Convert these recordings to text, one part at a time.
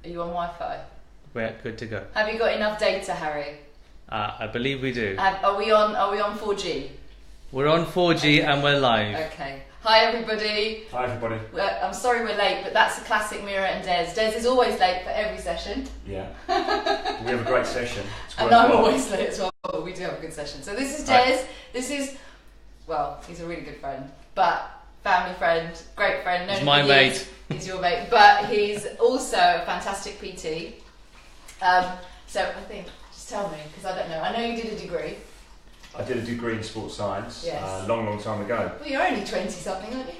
Are you on Wi-Fi? We're good to go. Have you got enough data, Harry? I believe we do. Are we on 4G? We're on 4G and we're live. Okay. Hi everybody. Hi everybody. I'm sorry we're late, but that's a classic Mira and Des. Des is always late for every session. Yeah. We have a great session. And I'm always late as well, but we do have a good session. So this is Des. Right. This is, well, he's a really good friend, but family friend, great friend. He's my mate. He's your mate, but he's also a fantastic PT. So I think, just tell me, because I don't know. I know you did a degree. I did a degree in sports science Yes. long time ago. Well, you're only 20-something, aren't you?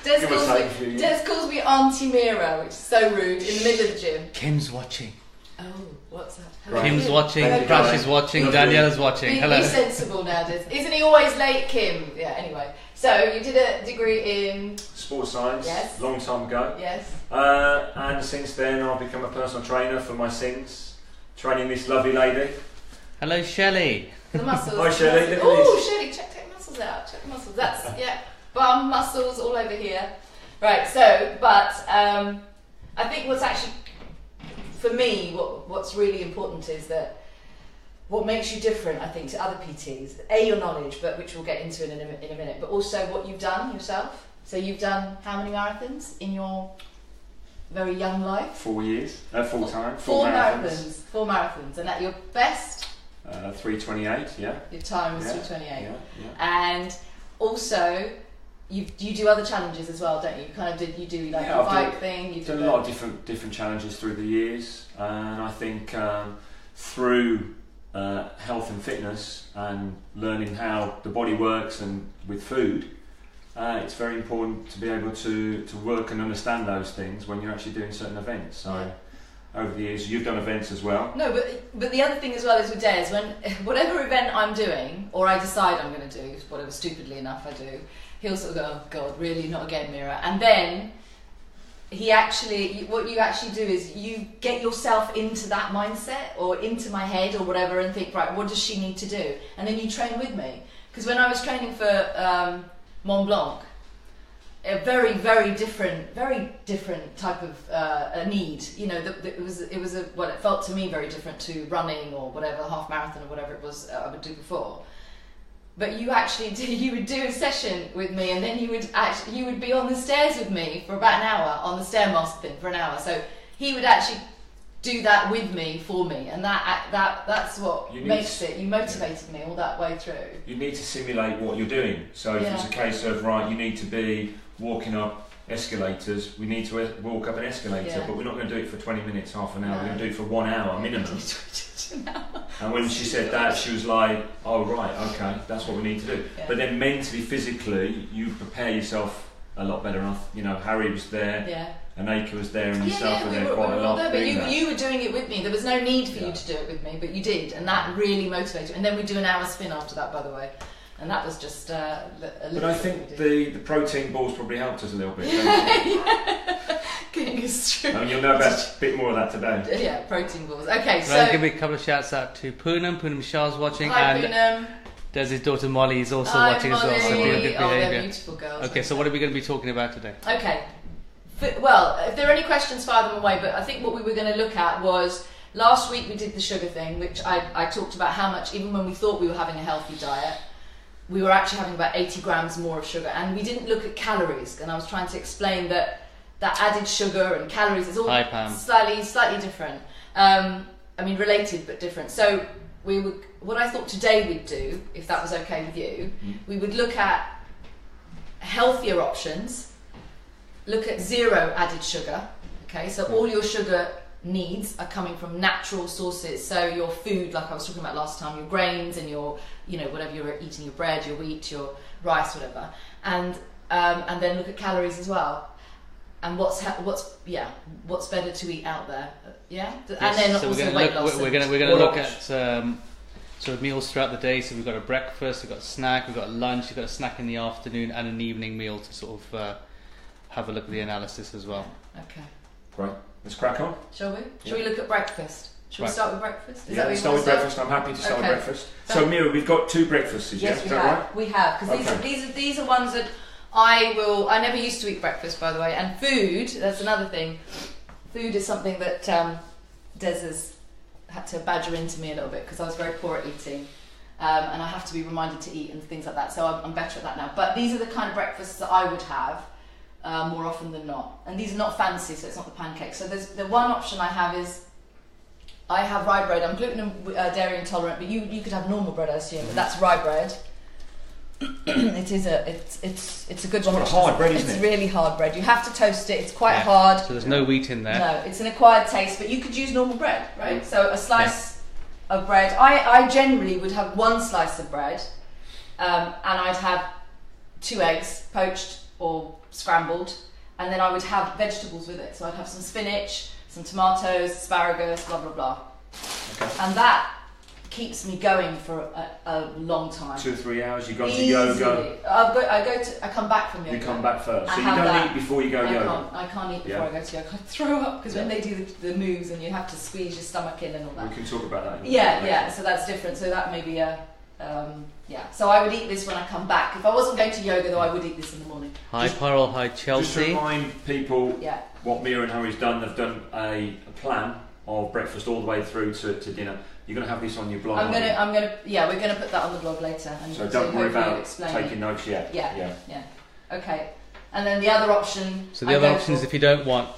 Des calls me Auntie Mira, which is so rude, in the middle of the gym. Kim's watching. Oh, what's that? Right. Kim's watching, Hello, Crash is Kim. watching, Lovely. Danielle's watching. Hello. Be sensible now, Des. Isn't he always late, Kim? Yeah, anyway. So, you did a degree in... Sports science. Yes. Long time ago. Yes. And since then I've become a personal trainer for my sins, training this lovely lady. Hello, Shelley. The muscles. Hi, Shelley, look at Oh, this. Shelley, check the muscles out. Check the muscles. That's, yeah. Bum, muscles all over here. Right, so, but I think what's actually, for me, what's really important is that what makes you different, I think, to other PTs, A, your knowledge, but which we'll get into in a minute, but also what you've done yourself. So you've done how many marathons in your very young life? 4 years, full time, Four marathons. 4 marathons, and at your best, 3:28, yeah. your time was Yeah, 3:28. Yeah. And also, you do other challenges as well, don't you? You kind of you do like Yeah, a I've bike thing. You done a lot of different challenges through the years, and I think through health and fitness and learning how the body works and with food, it's very important to be able to work and understand those things when you're actually doing certain events. So over the years, you've done events as well. No, but the other thing as well is with Des, when whatever event I'm doing, or I decide I'm going to do, whatever stupidly enough I do, he'll sort of go, oh God, really, not again, Mira. And then what you actually do is you get yourself into that mindset or into my head or whatever and think, right, what does she need to do? And then you train with me. Because when I was training for Mont Blanc, a very, very different type of a need. You know, it felt to me very different to running or whatever, half marathon or whatever it was I would do before. But you would do a session with me, and then you would be on the stairs with me for about an hour on the Stairmaster thing for an hour. So he would actually do that with me for me, and that's what makes it. You motivated me all that way through. You need to simulate what you're doing. So if it's a case of you need to be walking up escalators, we need to walk up an escalator, but we're not going to do it for 20 minutes, half an hour. We're going to do it for 1 hour minimum. And when she said that, she was like, oh right, okay, that's what we need to do. But then mentally, physically, you prepare yourself a lot better enough. You know, Harry was there, Aneka was there, and yourself were there quite a lot. But you were doing it with me. There was no need for you to do it with me, but you did, and that really motivated you. And then we do an hour spin after that, by the way. And that was just a little. But I think the protein balls probably helped us a little bit. Getting us through. I mean, you'll know about a bit more of that today. Yeah, protein balls. Okay, so. Right, give me a couple of shouts out to Poonam. Poonam Shah's watching. Hi, and Poonam. Des' daughter Molly is also watching as well. So be on good they're behaviour. beautiful girls. Okay, so what are we going to be talking about today? Okay. Well, if there are any questions, fire them away. But I think what we were going to look at was last week we did the sugar thing, which I talked about how much, even when we thought we were having a healthy diet, we were actually having about 80 grams more of sugar, and we didn't look at calories. And I was trying to explain that added sugar and calories is all slightly different. I mean, related but different. So what I thought today we'd do, if that was okay with you, we would look at healthier options, look at 0 added sugar. Okay, so all your sugar needs are coming from natural sources. So your food, like I was talking about last time, your grains and your, whatever you're eating, your bread, your wheat, your rice, whatever, and then look at calories as well. And what's better to eat out there? Yeah, yes. And then so also weight loss. We're going to look at sort of meals throughout the day. So we've got a breakfast, we've got a snack, we've got a lunch, we've got a snack in the afternoon, and an evening meal to sort of have a look at the analysis as well. Okay. Right, let's crack on. Shall we? Shall we look at breakfast? Shall we start with breakfast? Let's start with breakfast. I'm happy to start with breakfast. So Mira, we've got 2 breakfasts. Yes, we have. Right? We have, because these are ones that I never used to eat breakfast, by the way. And food, that's another thing. Food is something that Des has had to badger into me a little bit because I was very poor at eating. And I have to be reminded to eat and things like that. So I'm better at that now. But these are the kind of breakfasts that I would have more often than not. And these are not fancy, so it's not the pancakes. So the one option I have is I have rye bread. I'm gluten and dairy intolerant, but you could have normal bread, I assume. But that's rye bread. It's a good one. It's hard bread, isn't it? It's really hard bread. You have to toast it. It's quite hard. So there's no wheat in there. No, it's an acquired taste, but you could use normal bread, right? So a slice of bread. I generally would have one slice of bread, and I'd have 2 eggs, poached or scrambled, and then I would have vegetables with it. So I'd have some spinach, some tomatoes, asparagus, blah blah blah, and that keeps me going for a long time. 2 or 3 hours. You go to Easily. yoga. I come back from yoga. You come back first, so I you have don't that. eat before you go yoga. I can't eat before I go to yoga. I throw up because when they do the moves and you have to squeeze your stomach in and all that. We can talk about that. Yeah. So that's different. So that may be So I would eat this when I come back. If I wasn't going to yoga, though, I would eat this in the morning. Hi, Pearl. Hi, Just to Chelsea. remind people what Mia and Harry's done. They've done a plan of breakfast all the way through to dinner. You're going to have this on your blog. We're going to put that on the blog later. And So don't worry about explain taking notes yet. Yeah. Okay. And then the other option. So the other option is if you don't want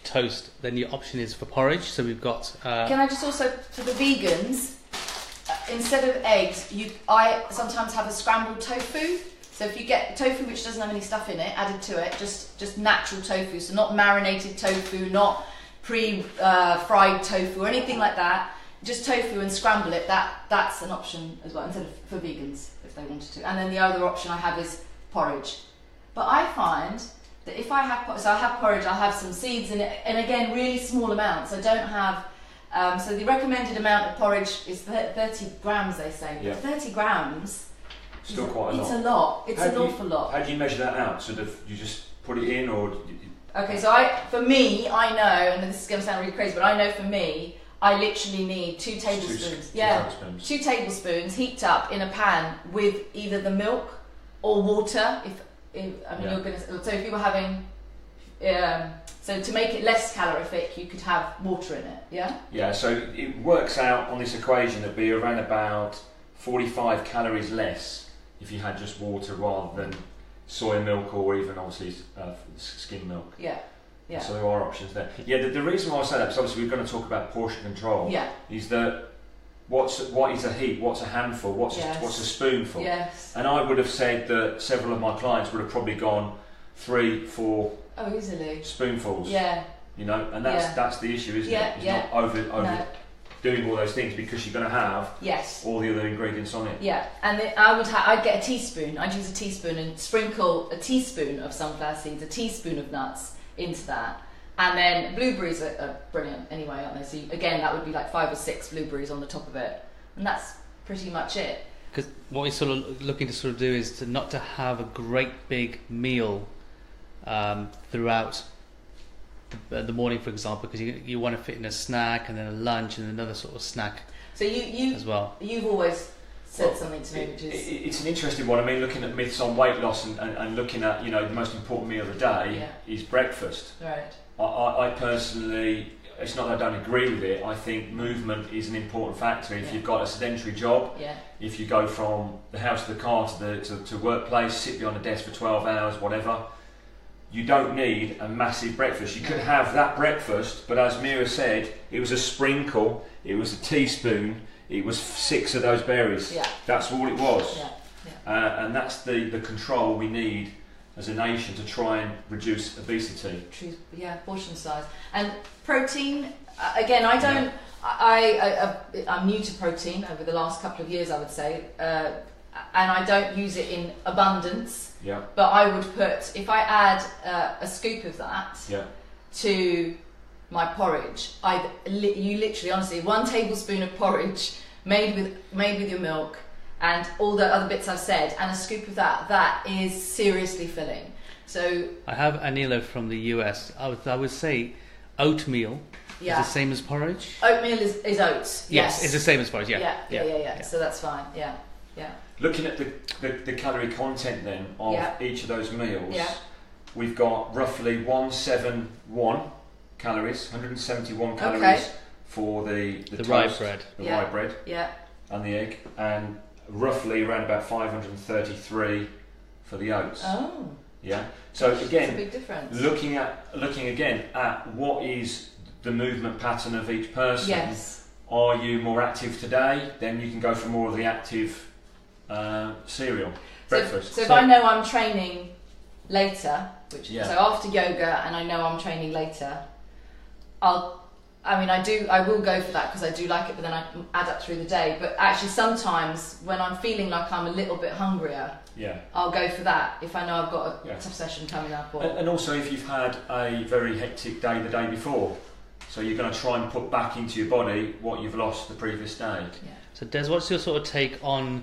toast, then your option is for porridge. So we've got. Can I just also, for the vegans, instead of eggs, I sometimes have a scrambled tofu. So if you get tofu which doesn't have any stuff in it added to it, just natural tofu, so not marinated tofu, not pre-fried tofu or anything like that. Just tofu and scramble it. That's an option as well, instead of for vegans if they wanted to. And then the other option I have is porridge. But I find that if I have porridge, I'll have some seeds in it, and again really small amounts. I don't have. So the recommended amount of porridge is 30 grams, they say. Yeah. 30 grams. Still quite a lot. It's a lot. It's an awful lot. How do you measure that out? So you just put it in, or? Okay, so for me, I know, and this is going to sound really crazy, but I know for me, I literally need 2 tablespoons. Two tablespoons heaped up in a pan with either the milk or water. You're gonna. So if you were having, so to make it less calorific, you could have water in it. Yeah. Yeah. So it works out on this equation that'd be around about 45 calories less if you had just water rather than soy milk or even obviously skim milk. Yeah. Yeah. So there are options there. Yeah, the reason why I say that, because obviously we're going to talk about portion control, is that what is a heap, what's a handful, what's a spoonful. Yes. And I would have said that several of my clients would have probably gone 3, 4 easily spoonfuls. Yeah. You know, and that's the issue, isn't it? It's not over doing all those things, because you're going to have all the other ingredients on it. Yeah, and I'd get a teaspoon. I'd use a teaspoon and sprinkle a teaspoon of sunflower seeds, a teaspoon of nuts into that, and then blueberries are brilliant anyway, aren't they? So again, that would be like 5 or 6 blueberries on the top of it, and that's pretty much it. Because what we're sort of looking to sort of do is not to have a great big meal throughout the morning, for example, because you want to fit in a snack and then a lunch and another sort of snack. So you as well. You've always said something to me, which is it's an interesting one. I mean, looking at myths on weight loss and looking at the most important meal of the day is breakfast. Right. I personally, it's not that I don't agree with it. I think movement is an important factor. If you've got a sedentary job, if you go from the house to the car to workplace, sit behind a desk for 12 hours, whatever, you don't need a massive breakfast. You could have that breakfast, but as Mira said, it was a sprinkle, it was a teaspoon, it was 6 of those berries. Yeah. That's all it was. And that's the control we need as a nation to try and reduce obesity. Portion size. And protein, again, I don't, I'm new to protein over the last couple of years, I would say, and I don't use it in abundance. Yeah. But I would put, if I add a scoop of that to my porridge, you literally, honestly, 1 tablespoon of porridge made with your milk and all the other bits I've said, and a scoop of that is seriously filling. So I have Anila from the US. I would say oatmeal is the same as porridge. Oatmeal is oats. Yes, it's the same as porridge. Yeah. So that's fine. Yeah. Looking at the calorie content then of each of those meals, we've got roughly 171 calories, 171 calories for the toast, rye bread, rye bread, and the egg, and roughly around about 533 for the oats. Oh. Yeah. So again, that's a big difference. Looking again at what is the movement pattern of each person. Yes. Are you more active today? Then you can go for more of the active cereal breakfast. So if I know I'm training later, so after yoga, and I know I'm training later, I will go for that because I do like it, but then I add up through the day. But actually sometimes when I'm feeling like I'm a little bit hungrier, I'll go for that if I know I've got a tough session coming up. And also if you've had a very hectic day the day before, so you're going to try and put back into your body what you've lost the previous day. Yeah. So Des, what's your sort of take on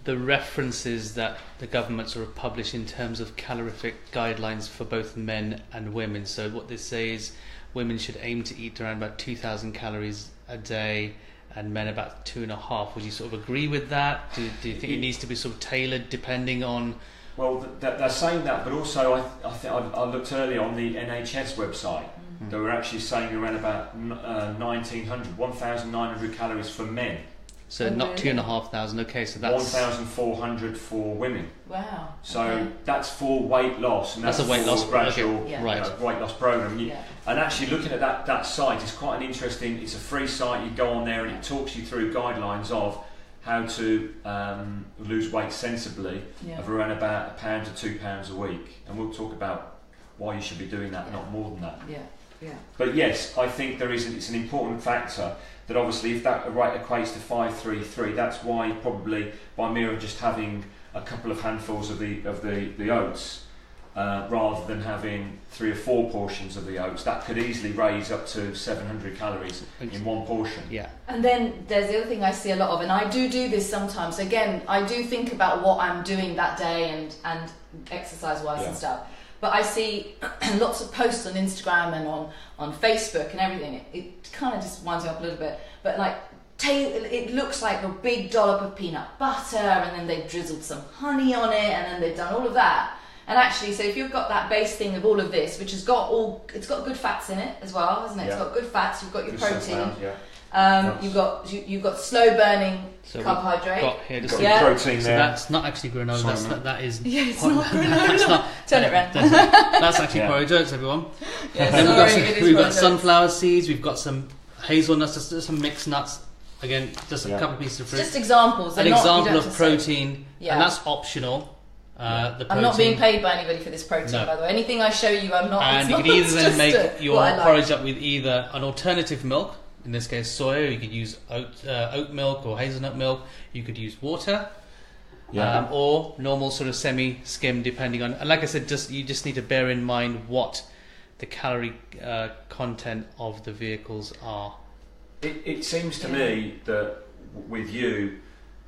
the references that the government sort of publish in terms of calorific guidelines for both men and women? So what they say is women should aim to eat around about 2,000 calories a day and men about 2.5. Would you sort of agree with that? Do you think it needs to be sort of tailored depending on... Well, they're saying that, but also I think I looked earlier on the NHS website. They were actually saying around about 1,900 calories for men. So not 2,500. Okay, so that's 1,400 for women. Wow. So that's for weight loss, and that's a weight loss gradual right. Weight loss program. And actually, looking at that site is quite an interesting. It's a free site. You go on there, and it talks you through guidelines of how to lose weight sensibly of around about £1 to £2 a week. And we'll talk about why you should be doing that, not more than that. Yeah. But yes, I think it's an important factor that obviously if that rate equates to 533, that's why probably by mere of just having a couple of handfuls of the oats, rather than having 3 or 4 portions of the oats, that could easily raise up to 700 calories in one portion. Yeah. And then there's the other thing I see a lot of, and I do this sometimes. Again, I do think about what I'm doing that day and exercise-wise and stuff. But I see lots of posts on Instagram and on Facebook and everything. It kind of just winds me up a little bit. But like, it looks like a big dollop of peanut butter, and then they've drizzled some honey on it, and then they've done all of that. And actually, so if you've got that base thing of all of this, which it's got good fats in it as well, hasn't it? Yeah. It's got good fats. You've got your good protein. Nice. You've got slow burning carbohydrate. Got here got your protein there. So that's not actually granola. That is. Yeah, it's not granola. Turn it round. That's actually porridge, everyone. Yeah, then we've got sunflower seeds. We've got some hazelnuts. Just some mixed nuts. Again, just a couple of pieces of fruit. Just examples. An example of protein, and that's optional. I'm not being paid by anybody for this protein, by the way. Anything I show you, I'm not. And you could either then make your porridge up with either an alternative milk, in this case soy, or you could use oat milk or hazelnut milk. You could use water, or normal sort of semi-skim, depending on. And like I said, you just need to bear in mind what the calorie content of the vehicles are. It seems to me that with you,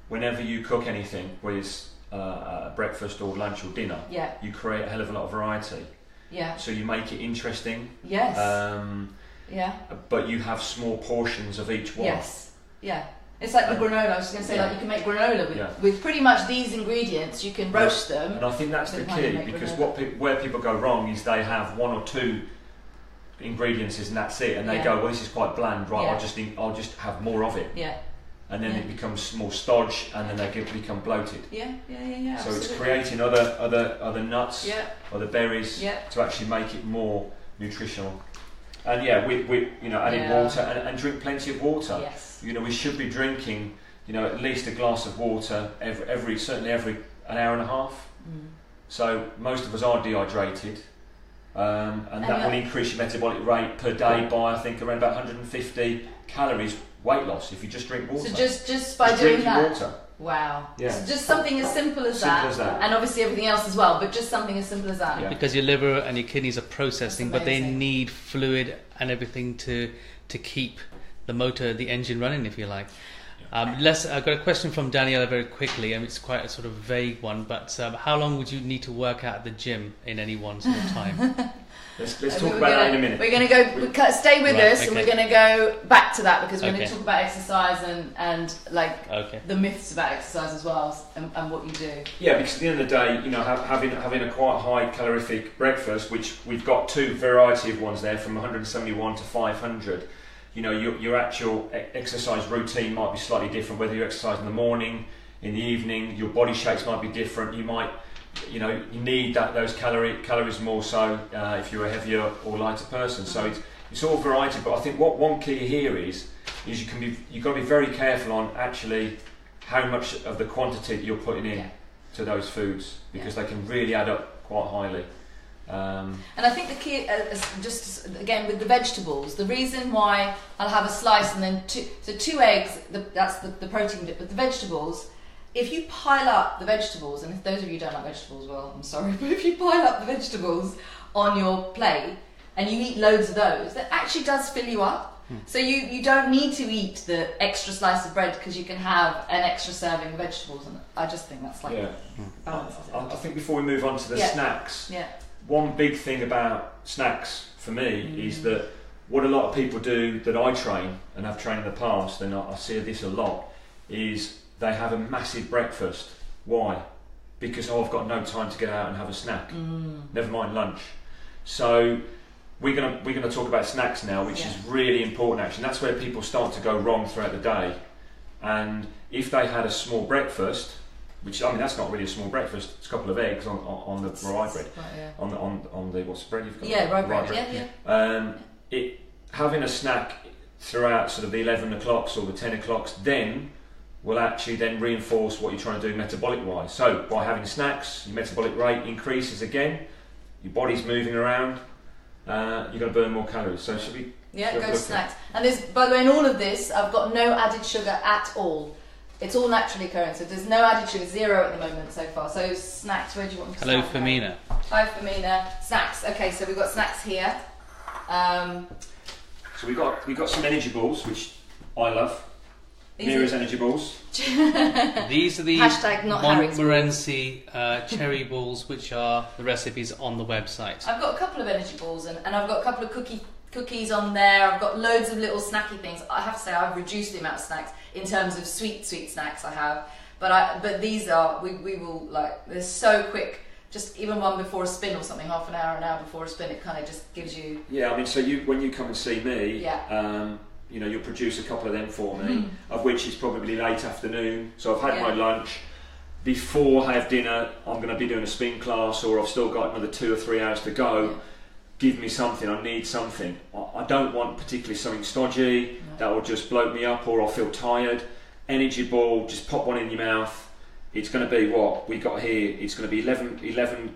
whenever you cook anything, whether it's breakfast or lunch or dinner, you create a hell of a lot of variety. Yeah. So you make it interesting. Yes. But you have small portions of each one. Yes. Yeah. It's like the granola. I was just going to say, like you can make granola with pretty much these ingredients. You can roast them. And I think that's the key, because where people go wrong is they have 1 or 2 ingredients and that's it, and they go, well, this is quite bland, right? I'll just have more of it. Yeah. And then it becomes more stodge, and then they become bloated. Yeah. So it's creating other nuts, other berries to actually make it more nutritional. And we adding water and drink plenty of water. Yes. We should be drinking, at least a glass of water certainly every an hour and a half. So most of us are dehydrated. And that will increase your metabolic rate per day by I think around about 150 calories weight loss if you just drink water. So just by doing that. Water. Wow. Yeah. So just something as simple as that, and obviously everything else as well, but just something as simple as that. Yeah. Because your liver and your kidneys are processing, but they need fluid and everything to keep the engine running, if you like. I've got a question from Daniela very quickly, and it's quite a sort of vague one, but how long would you need to work out at the gym in any one sort of time? Let's talk about that in a minute. We're going to go. Stay with us, and we're going to go back to that because we're going to talk about exercise and like the myths about exercise as well, and what you do. Yeah, because at the end of the day, you know, having a quite high calorific breakfast, which we've got two variety of ones there, from 171 to 500. You know, your actual exercise routine might be slightly different, whether you exercise in the morning, in the evening. Your body shapes might be different. You might, you know, you need those calories more so if you're a heavier or lighter person. So it's all variety. But I think one key here is you've got to be very careful on actually how much of the quantity that you're putting in to those foods, because they can really add up quite highly. And I think the key, just again with the vegetables, the reason why I'll have a slice and then two eggs, that's the protein bit, but the vegetables, if you pile up the vegetables, and if those of you who don't like vegetables, well, I'm sorry, but if you pile up the vegetables on your plate and you eat loads of those, that actually does fill you up. So you don't need to eat the extra slice of bread because you can have an extra serving of vegetables, and I just think that's like balance. I think before we move on to the snacks, one big thing about snacks for me is that what a lot of people do that I train and have trained in the past, and I see this a lot, is they have a massive breakfast. Why? Because I've got no time to get out and have a snack. Never mind lunch. So we're gonna talk about snacks now, which is really important actually. And that's where people start to go wrong throughout the day. And if they had a small breakfast, which, I mean, that's not really a small breakfast. It's a couple of eggs on the rye bread, on the what's the bread you've got? Yeah, rye bread. Having a snack throughout sort of the 11 o'clocks or the 10 o'clocks then will actually then reinforce what you're trying to do metabolic wise. So by having snacks, your metabolic rate increases again. Your body's moving around. You're going to burn more calories. So should we? Yeah, go snacks. And there's, by the way, in all of this, I've got no added sugar at all. It's all naturally occurring, so there's no added sugar, 0 at the moment so far. So snacks, where do you want to Hello, start? Femina. Hi, Femina. Snacks. Okay, so we've got snacks here. So we've got some energy balls, which I love. Mira's energy balls. These are the Montmorency cherry balls, which are the recipes on the website. I've got a couple of energy balls, and I've got a couple of cookies on there. I've got loads of little snacky things. I have to say I've reduced the amount of snacks in terms of sweet snacks I have. But these are, we will, like, they're so quick. Just even one before a spin or something, half an hour before a spin, it kind of just gives you... Yeah, I mean, so when you come and see me, you know, you'll produce a couple of them for me, of which is probably late afternoon. So I've had my lunch. Before I have dinner, I'm going to be doing a spin class, or I've still got another 2 or 3 hours to go. Give me something, I need something. I don't want particularly something stodgy that will just bloat me up, or I'll feel tired. Energy ball, just pop one in your mouth. It's going to be what we got here. It's going to be 11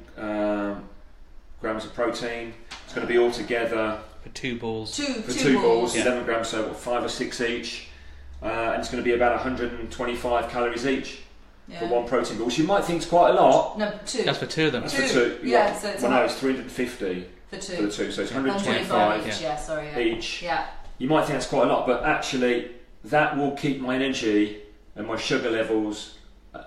grams of protein. It's going to be all together for 2 balls. Two balls, 11 grams, so what, 5 or 6 each. And it's going to be about 125 calories each for one protein ball, which you might think is quite a lot. No, 2. That's for 2 of them. That's for 2. Yeah, so it's no, it's 350 for 2. For the 2, so it's 125 each. Yeah. You might think that's quite a lot, but actually that will keep my energy and my sugar levels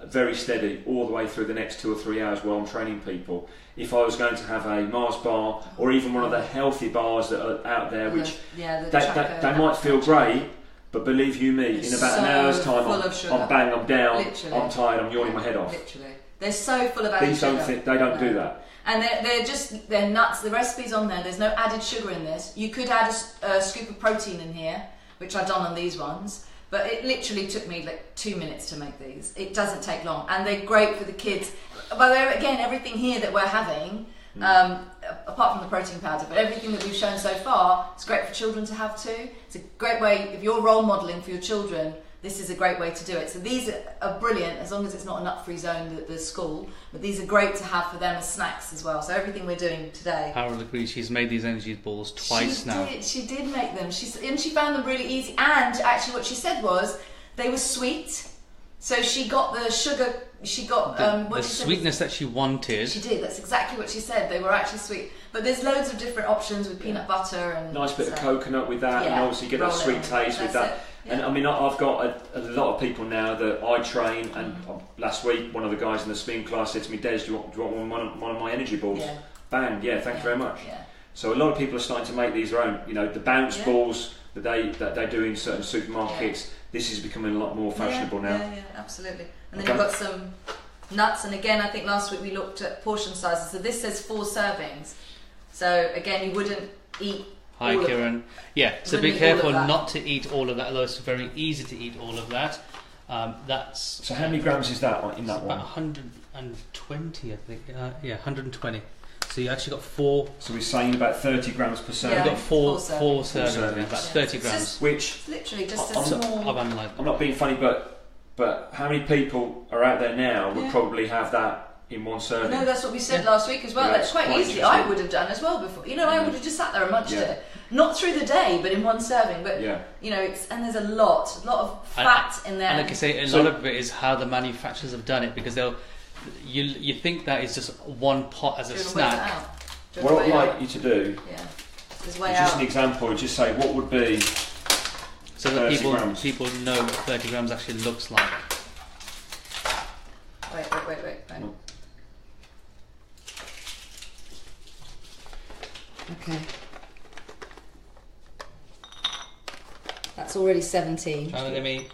very steady all the way through the next 2 or 3 hours while I'm training people. If I was going to have a Mars bar, or even one of the healthy bars that are out there, which they might feel great, but believe you me, in about an hour's time, I'm bang, I'm down, I'm tired, I'm yawning my head off. Literally, they're so full of added sugar. They don't do that. And they're nuts. The recipe's on there. There's no added sugar in this. You could add a scoop of protein in here, which I've done on these ones. But it literally took me like 2 minutes to make these. It doesn't take long, and they're great for the kids. By the way, again, everything here that we're having, apart from the protein powder, but everything that we've shown so far, it's great for children to have too. It's a great way, if you're role modelling for your children, this is a great way to do it. So these are brilliant, as long as it's not a nut-free zone at the school, but these are great to have for them as snacks as well. So everything we're doing today. Carol agrees, she's made these energy balls twice now. She did make them. She found them really easy, and actually what she said was they were sweet. So she got the sugar, she got the sweetness that she wanted. She did, that's exactly what she said. They were actually sweet. But there's loads of different options with peanut butter and... Nice bit of coconut with that, and obviously you get that sweet taste with that. Yeah. And I mean, I've got a lot of people now that I train, and last week one of the guys in the spin class said to me, Des, do you want one of my energy balls? Yeah. Bang, thank you very much. Yeah. So a lot of people are starting to make these their own. You know, the bounce balls that they do in certain supermarkets. This is becoming a lot more fashionable now. Yeah, absolutely. And then you've got some nuts, and again, I think last week we looked at portion sizes. So this says 4 servings. So again, you wouldn't eat. Hi, Kieran. Yeah, so be careful not to eat all of that, although it's very easy to eat all of that. That's. So how many grams is that in that one? About 120, I think. 120. So you actually got 4. So we're saying about 30 grams per serving. You've got four servings, about 30 grams. Which it's literally just a small. I'm not being funny, but how many people are out there now would probably have that in one serving? No, that's what we said last week as well. That's quite easy. I would have done as well before. You know, I would have just sat there and munched it. Not through the day, but in one serving. But you know, and there's a lot of fat in there. And like I say, a lot of it is how the manufacturers have done it, because you think that is just one pot as a snack. What I'd like you to do, is just an example, just say what would be so that people know what 30 grams actually looks like. Wait. Okay. That's already 17. Oh, Nimmy.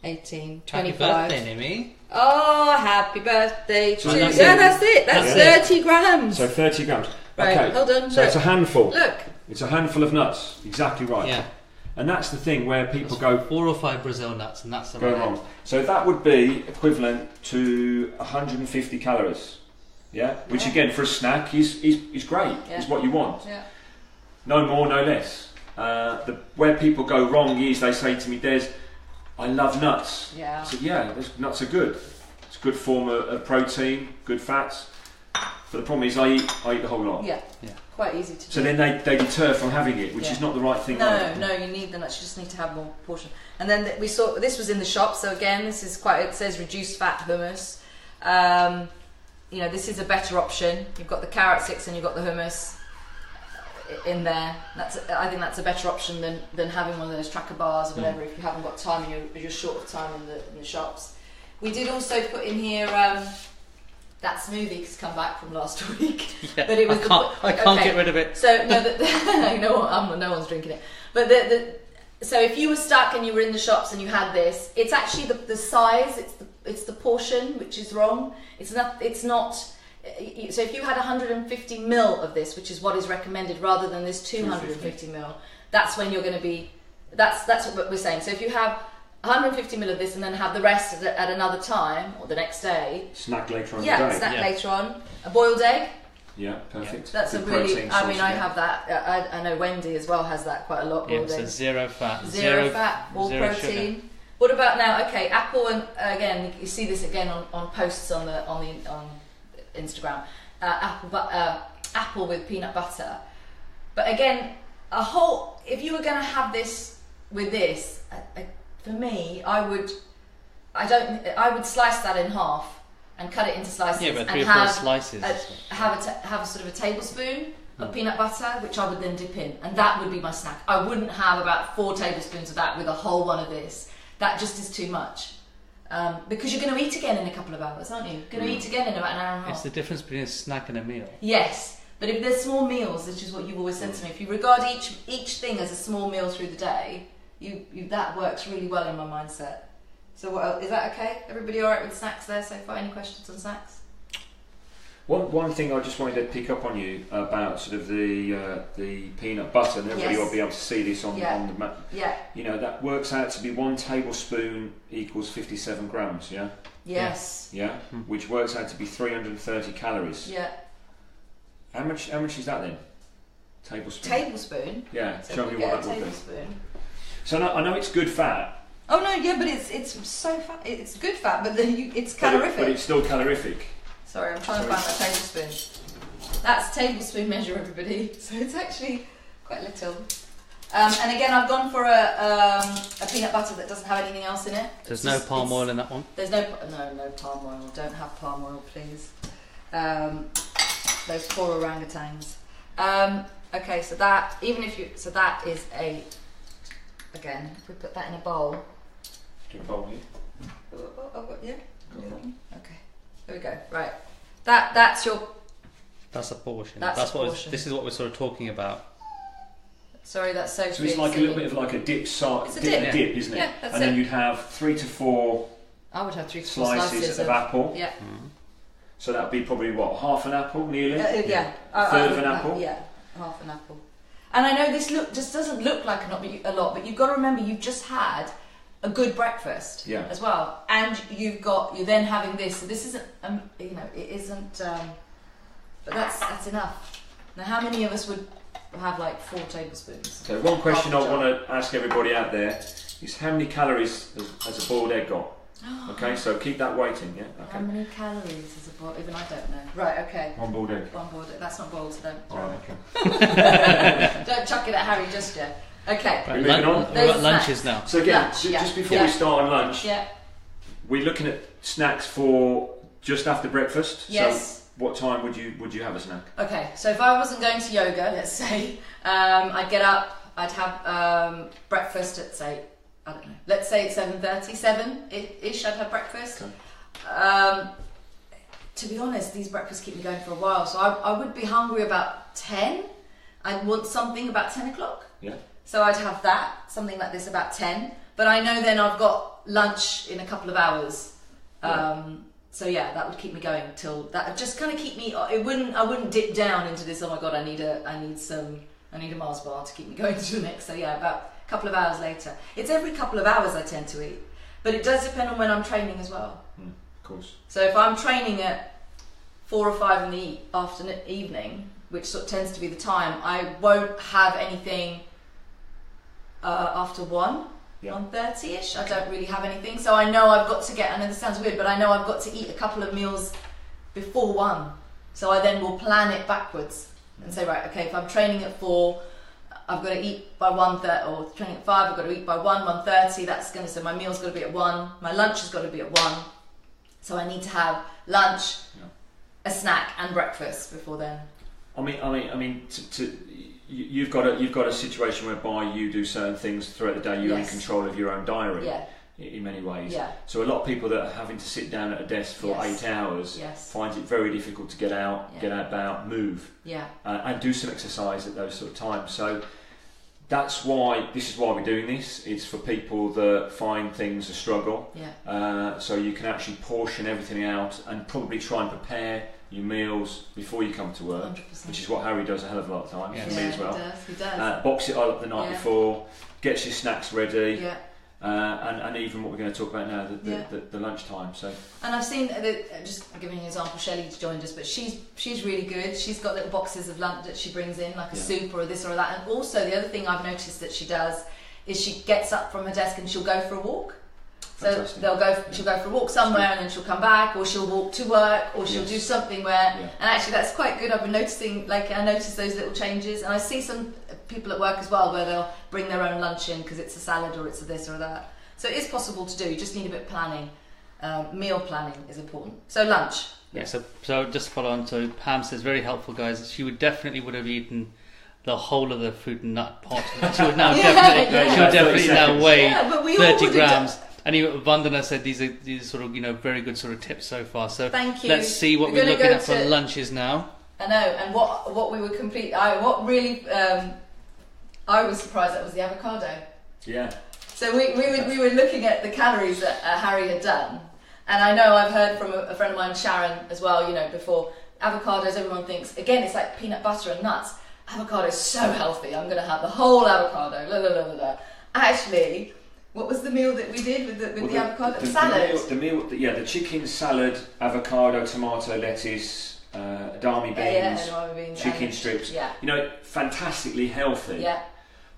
18, Happy 25. birthday, Nimmy. Oh, happy birthday to you. That's That's it. That's 30 grams. So 30 grams. Right, okay. hold on. So it's a handful. Look. It's a handful of nuts. Exactly right. Yeah. And that's the thing where people go 4 or 5 Brazil nuts, and that's the go wrong. So that would be equivalent to 150 calories. Yeah. Which again, for a snack, is great. Yeah. Is what you want. Yeah. No more, no less. Where people go wrong is they say to me, "Des, I love nuts." Yeah. I said, nuts are good. It's a good form of protein, good fats. But the problem is I eat the whole lot. Yeah. Quite easy to do. So then they deter from having it, which is not the right thing. No, you need the nuts. You just need to have more portion. And then we saw this was in the shop. So again, this is it says reduced fat hummus. You know, this is a better option. You've got the carrot sticks and you've got the hummus in there. I think that's a better option than having one of those tracker bars or whatever if you haven't got time and you're short of time in the shops. We did also put in here that smoothie has come back from last week. Yeah, but it was I can't get rid of it. So no one's drinking it. But so if you were stuck and you were in the shops and you had this, it's actually the size. It's the portion which is wrong. It's not. So if you had 150 ml of this, which is what is recommended, rather than this 250 ml, that's when you're going to be. That's what we're saying. So if you have 150 ml of this and then have the rest at another time or the next day. Snack later on. Snack later on. A boiled egg. Yeah, perfect. That's good a really. protein I mean, source, I have that. I know Wendy as well has that quite a lot. Yeah, so 0 fat. Zero fat, all protein. Sugar. What about now? Okay, apple and again, you see this again on posts on Instagram. Apple with peanut butter. But again, if you were going to have this with this, for me, I would slice that in half and cut it into slices. Yeah, but 3 or 4 slices. Have a sort of a tablespoon of peanut butter, which I would then dip in, and that would be my snack. I wouldn't have about 4 tablespoons of that with a whole one of this. That just is too much. Because you're going to eat again in a couple of hours, aren't you? Going to eat again in about an hour and a half. It's the difference between a snack and a meal. Yes, but if there's small meals, which is what you've always said to me, if you regard each thing as a small meal through the day, that works really well in my mindset. So what else? Is that okay? Everybody all right with snacks there so far? Any questions on snacks? One thing I just wanted to pick up on you about sort of the peanut butter, and everybody will be able to see this on the map. Yeah. You know, that works out to be 1 tablespoon equals 57 grams, yeah? Yes. Yeah? Which works out to be 330 calories. Yeah. How much is that then? Tablespoon? Tablespoon? Yeah, so show me what that would be. So I know it's good fat. Oh no, yeah, but it's so fat. It's good fat, but then it's calorific. But it's still calorific. Sorry, I'm trying to find my tablespoon. That's tablespoon measure, everybody. So it's actually quite little. And again, I've gone for a peanut butter that doesn't have anything else in it. There's no palm oil in that one? There's no palm oil. Don't have palm oil, please. Those poor orangutans. Okay, so that that is again, if we put that in a bowl. Do a bowl here. Yeah. Okay. There we go. Right. That's That's a portion. That's a what portion. this is what we're sort of talking about. Sorry, that's so. So it's like a little bit of like a dip, It's a dip. isn't it? Yeah, that's and then you'd have 3 to 4 I would have 3 to 4 slices of apple. Yeah. So that would be probably what, half an apple, nearly. Yeah. A third of an apple. Yeah, half an apple. And I know this just doesn't look like a lot, but you've got to remember you've just had a good breakfast as well, and you're then having this. So this isn't, it isn't. But that's enough. Now, how many of us would have like 4 tablespoons? So one question I want to ask everybody out there is how many calories has a boiled egg got? Okay, so keep that weighting, yeah? Okay. How many calories is a boiled? Even I don't know. Right, okay. One boiled egg. One boiled egg. That's not boiled, so don't throw Oh, it. okay. Don't chuck it at Harry just yet. Okay. We're moving on. We've got lunches now. So again, Lunch, just before we start on lunch, we're looking at snacks for just after breakfast. Yes. So what time would you have a snack? Okay, so if I wasn't going to yoga, let's say, I'd get up, I'd have breakfast at, say, I don't know, let's say it's 7:30, 7-ish, I'd have breakfast. Okay. To be honest, these breakfasts keep me going for a while, so I would be hungry about 10. I'd want something about 10 o'clock. Yeah. So I'd have that, something like this about 10. But I know then I've got lunch in a couple of hours. So yeah, that would keep me going till that. Just kind of keep me. I wouldn't dip down into this. Oh my god, I need a Mars bar to keep me going to the next. So yeah, about a couple of hours later. It's every couple of hours I tend to eat, but it does depend on when I'm training as well. Of course. So if I'm training at 4 or 5 in the evening, which sort of tends to be the time, I won't have anything after 1:30ish. I don't really have anything, so I know I've got to get. I know this sounds weird, but I know I've got to eat a couple of meals before 1. So I then will plan it backwards and say, right, okay, if I'm training at 4, I've got to eat by 1:30, or training at 5, I've got to eat by 1:30. That's going to say my meal's got to be at 1. My lunch has got to be at 1. So I need to have lunch, a snack, and breakfast before then. I mean, you've got a situation whereby you do certain things throughout the day. You're in control of your own diary. Yeah. In many ways. Yeah. So a lot of people that are having to sit down at a desk for 8 hours find it very difficult to get out, get about, move, and do some exercise at those sort of times. So this is why we're doing this. It's for people that find things a struggle. Yeah. So you can actually portion everything out and probably try and prepare your meals before you come to work, 100%. Which is what Harry does a hell of a lot of times for me as well. He does. Box it all up the night before, gets your snacks ready. Yeah. And even what we're going to talk about now, the lunchtime. So. And I've seen, just giving an example, Shelley's joined us, but she's really good. She's got little boxes of lunch that she brings in, like a soup or this or that. And also the other thing I've noticed that she does is she gets up from her desk and she'll go for a walk. So she'll go for a walk somewhere and then she'll come back, or she'll walk to work, or she'll do something where, and actually that's quite good. I've been noticing, I notice those little changes, and I see some people at work as well where they'll bring their own lunch in because it's a salad or it's a this or that. So it is possible to do, you just need a bit of planning. Meal planning is important. So lunch. Yeah, so just to follow on, so Pam says, very helpful guys, she would have eaten the whole of the fruit and nut pot. She would now definitely now weigh 30 grams. And even Vandana said these are sort of very good sort of tips so far. So thank you. Let's see what we're looking at for lunches now. I know, and what we were I was surprised that was the avocado. Yeah. So we were looking at the calories that Harry had done, and I know I've heard from a friend of mine, Sharon, as well. Before avocados, everyone thinks again it's like peanut butter and nuts. Avocado is so healthy. I'm going to have the whole avocado. Blah, blah, blah, blah, blah. Actually. What was the meal that we did with the avocado? Salad? The chicken salad, avocado, tomato, lettuce, edamame beans, chicken strips. Yeah. Fantastically healthy. Yeah.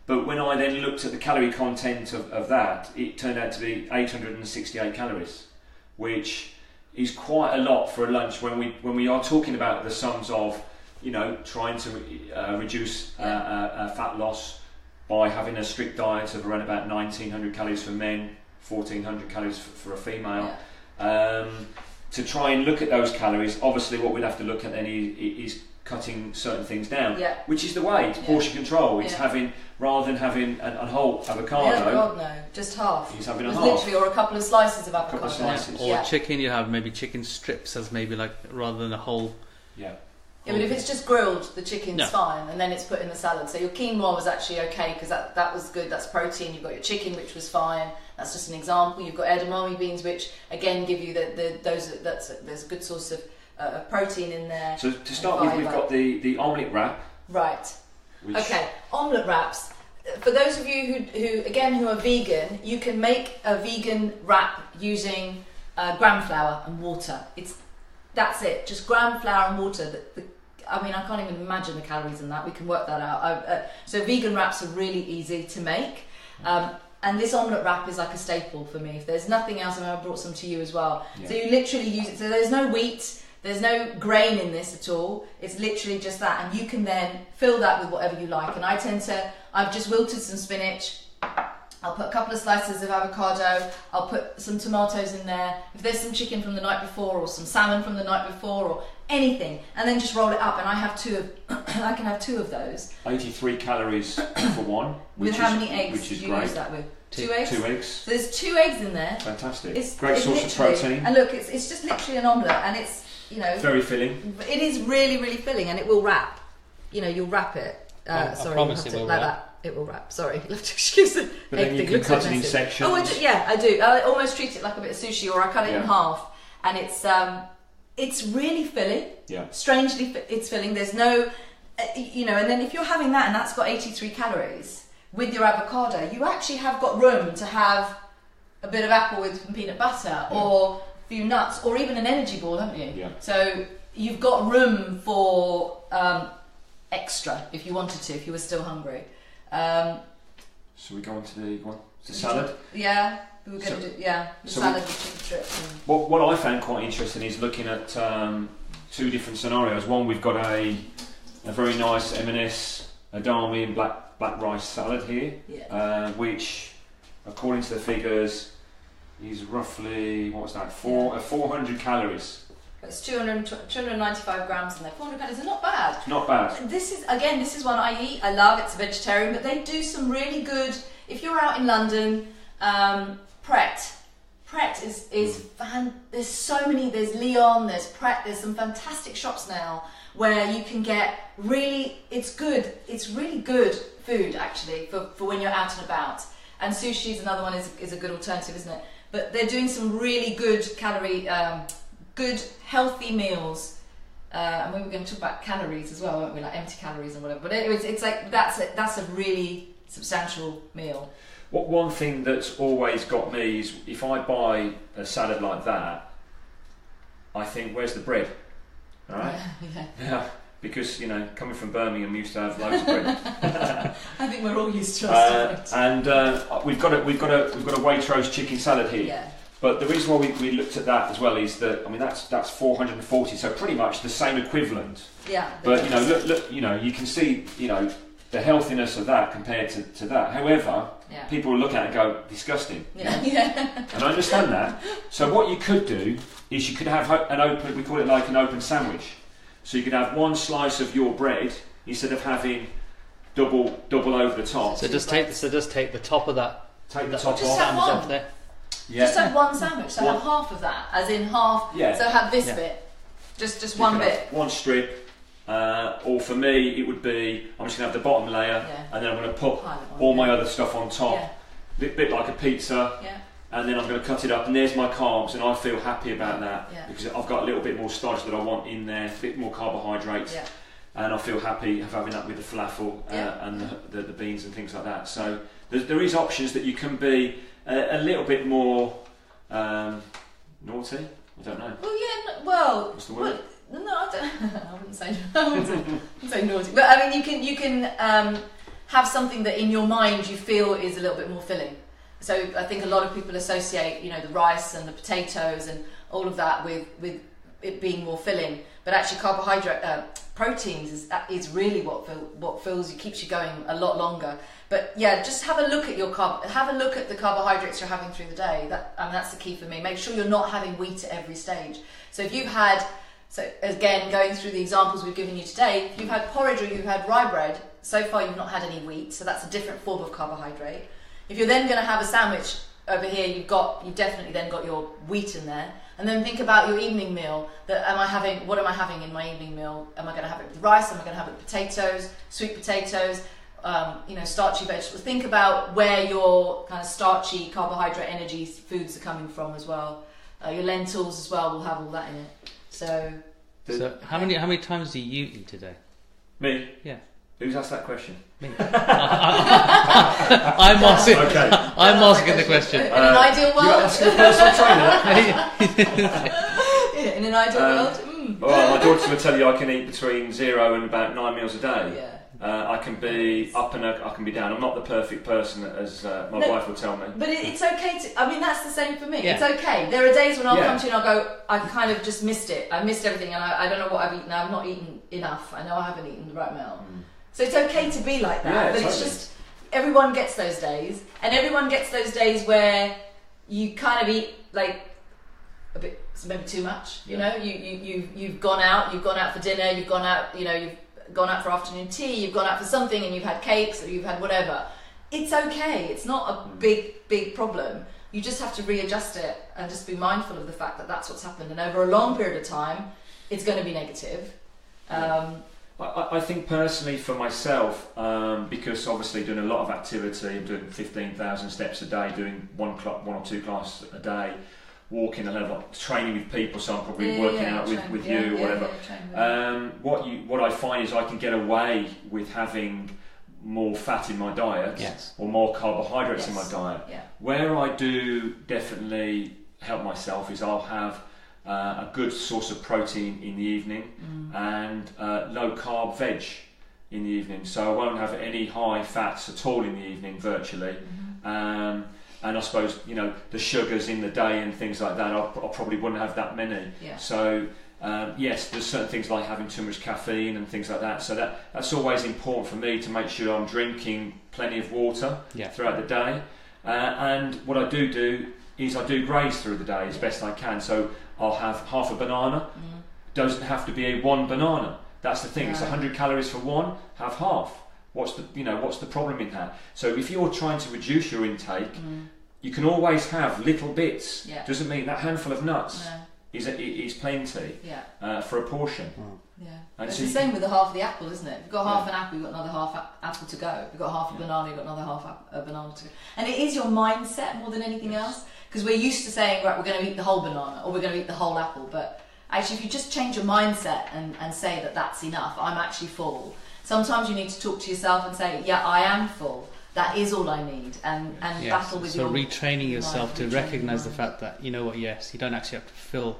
But when I then looked at the calorie content of that, it turned out to be 868 calories, which is quite a lot for a lunch when we are talking about the sums of, trying to reduce fat loss, by having a strict diet of around about 1900 calories for men, 1400 calories for a female. Yeah. To try and look at those calories, obviously what we'd have to look at then is cutting certain things down, which is the way, it's portion control. It's having, rather than having a whole avocado. Yeah, God no, just half. He's having a half. Literally, or a couple of slices of avocado. Or chicken, you have maybe chicken strips as maybe rather than a whole. Yeah. Yeah, but if it's just grilled, the chicken's No. fine, and then it's put in the salad. So your quinoa was actually okay because that was good. That's protein. You've got your chicken, which was fine. That's just an example. You've got edamame beans, which again give you there's a good source of protein in there. So to start with, we've got the omelette wrap. Right. Which Okay. Omelette wraps. For those of you who are vegan, you can make a vegan wrap using gram flour and water. That's it. Just gram flour and water. I mean, I can't even imagine the calories in that. We can work that out. So vegan wraps are really easy to make. And this omelette wrap is like a staple for me. If there's nothing else, I brought some to you as well. Yeah. So you literally use it. So there's no wheat, there's no grain in this at all. It's literally just that. And you can then fill that with whatever you like. And I've just wilted some spinach. I'll put a couple of slices of avocado. I'll put some tomatoes in there. If there's some chicken from the night before or some salmon from the night before or anything, and then just roll it up. And I can have two of those. 83 calories for one. With how many eggs which is do you great. use that with? 2 eggs? 2 eggs. So there's 2 eggs in there. Fantastic. It's great source of protein. And look, it's just literally an omelette, and it's, very filling. It is really, really filling, and it will wrap. You'll wrap it. I promise it will like wrap. that. It will wrap. Sorry, you'll have to excuse the But egg then you thing. can Looks cut so it in messy. sections. Oh, I do. I almost treat it like a bit of sushi, or I cut it in half, and it's really filling. Yeah. Strangely, it's filling. There's no, and then if you're having that, and that's got 83 calories with your avocado, you actually have got room to have a bit of apple with some peanut butter, or a few nuts, or even an energy ball, haven't you? Yeah. So you've got room for extra if you wanted to, if you were still hungry. So we go on to the salad. Yeah, we were going to do the salad with chicken strips. What I found quite interesting is looking at 2 different scenarios. One, we've got a very nice M&S edamame and black rice salad here, which, according to the figures, is roughly 400 calories. It's 295 grams in there. 400 calories are not bad. It's not bad. This is one I eat. I love. It's a vegetarian, but they do some really good. If you're out in London, Pret is fan. There's so many. There's Leon. There's Pret. There's some fantastic shops now where you can get really. It's good. It's really good food actually for when you're out and about. And sushi is another one. Is a good alternative, isn't it? But they're doing some really good calorie. Good healthy meals, and we were going to talk about calories as well, weren't we? Like empty calories and whatever. But it's like that's a really substantial meal. One thing that's always got me is if I buy a salad like that, I think, where's the bread? All right. Yeah. Because coming from Birmingham, we used to have loads of bread. I think we're all used to our stuff. And we've got a Waitrose chicken salad here. Yeah. But the reason why we looked at that as well is that that's 440, so pretty much the same equivalent. Yeah. But look, you can see the healthiness of that compared to that. However, people will look at it and go, disgusting. Yeah. And I understand that. So what you could do is you could have an open, we call it like an open sandwich. So you could have one slice of your bread instead of having double over the top. So just take the top of that. Take the top just off. have one. Off there. Yeah. Just have one sandwich. So have half of that, as in half. Yeah. So have this bit. Just one bit. One strip. Or for me, it would be, I'm just going to have the bottom layer, and then I'm going to put all my other stuff on top. Yeah. Bit like a pizza. Yeah. And then I'm going to cut it up, and there's my carbs, and I feel happy about that because I've got a little bit more starch that I want in there, a bit more carbohydrates, and I feel happy of having that with the falafel and the beans and things like that. So there is options that you can be a little bit more naughty. I don't know. Well, yeah. Well. What's the word? No, I don't. I wouldn't say naughty. But I mean, you can have something that in your mind you feel is a little bit more filling. So I think a lot of people associate, the rice and the potatoes and all of that with it being more filling. But actually, proteins is really what fills you, keeps you going a lot longer. But yeah, just have a look at have a look at the carbohydrates you're having through the day. That's the key for me. Make sure you're not having wheat at every stage. So if you've had, again, going through the examples we've given you today, if you've had porridge or you've had rye bread, so far you've not had any wheat, so that's a different form of carbohydrate. If you're then going to have a sandwich over here, you've definitely then got your wheat in there. And then think about your evening meal. What am I having in my evening meal? Am I going to have it with rice? Am I going to have it with potatoes, sweet potatoes, starchy vegetables? Think about where your kind of starchy, carbohydrate, energy foods are coming from as well. Your lentils as well will have all that in it. So how many times do you eat today? Me? Yeah. Who's asked that question? Me. I'm asking. Okay. I'm asking the question. In an ideal world. You're asking a personal trainer. In an ideal world. Well, my daughter will tell you I can eat between 0 and about 9 meals a day. Yeah. I can be up and I can be down. I'm not the perfect person, as my wife will tell me. But it's okay to. I mean, that's the same for me. Yeah. It's okay. There are days when I'll come to you and I'll go, I kind of just missed it. I missed everything, and I don't know what I've eaten. I've not eaten enough. I know I haven't eaten the right amount. So it's okay to be like that. Yeah, but totally. it's just everyone gets those days, and everyone gets those days where you kind of eat like a bit, maybe too much. You know, you've gone out for dinner. You've gone out. You've gone out for afternoon tea, you've gone out for something and you've had cakes or you've had whatever. It's okay. It's not a big problem. You just have to readjust it and just be mindful of the fact that that's what's happened. And over a long period of time, it's going to be negative. I think personally for myself, because obviously doing a lot of activity, I'm doing 15,000 steps a day, doing one or two classes a day, walking a level, training with people, so I'm probably working out with you or whatever. What I find is I can get away with having more fat in my diet or more carbohydrates in my diet. Where I do definitely help myself is I'll have a good source of protein in the evening and low carb veg in the evening, so I won't have any high fats at all in the evening virtually. And I suppose, the sugars in the day and things like that, I probably wouldn't have that many. So yes, there's certain things like having too much caffeine and things like that. So that's always important for me to make sure I'm drinking plenty of water throughout the day. And what I do is I do graze through the day as best I can. So I'll have half a banana. Doesn't have to be one banana. That's the thing. It's 100 calories for one. Have half. What's the problem in that? So if you're trying to reduce your intake, you can always have little bits. Doesn't mean that handful of nuts is plenty for a portion. And It's so the same with the half of the apple, isn't it? If you've got half an apple, you've got another half apple to go. If you've got half a banana, you've got another half a banana to go. And it is your mindset more than anything else, because we're used to saying, right, we're going to eat the whole banana or we're going to eat the whole apple. But actually, if you just change your mindset and say that that's enough, I'm actually full. Sometimes you need to talk to yourself and say, yeah, I am full. That is all I need. And battle with your So retraining yourself to recognise the mind. fact that, you don't actually have to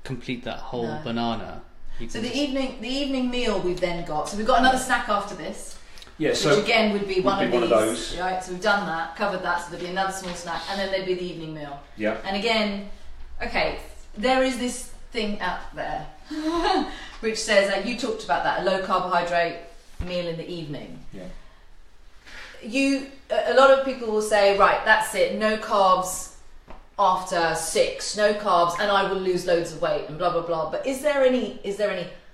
complete that whole banana. So the evening meal we've then got. So we've got another snack after this. which again would be one of those. Right, so we've done that, covered that, so there'd be another small snack, and then there'd be the evening meal. And again, okay, there is this thing out there which says, you talked about that, a low carbohydrate meal in the evening. A lot of people will say, right, that's it, no carbs after 6, no carbs, and I will lose loads of weight and blah blah blah. But is there any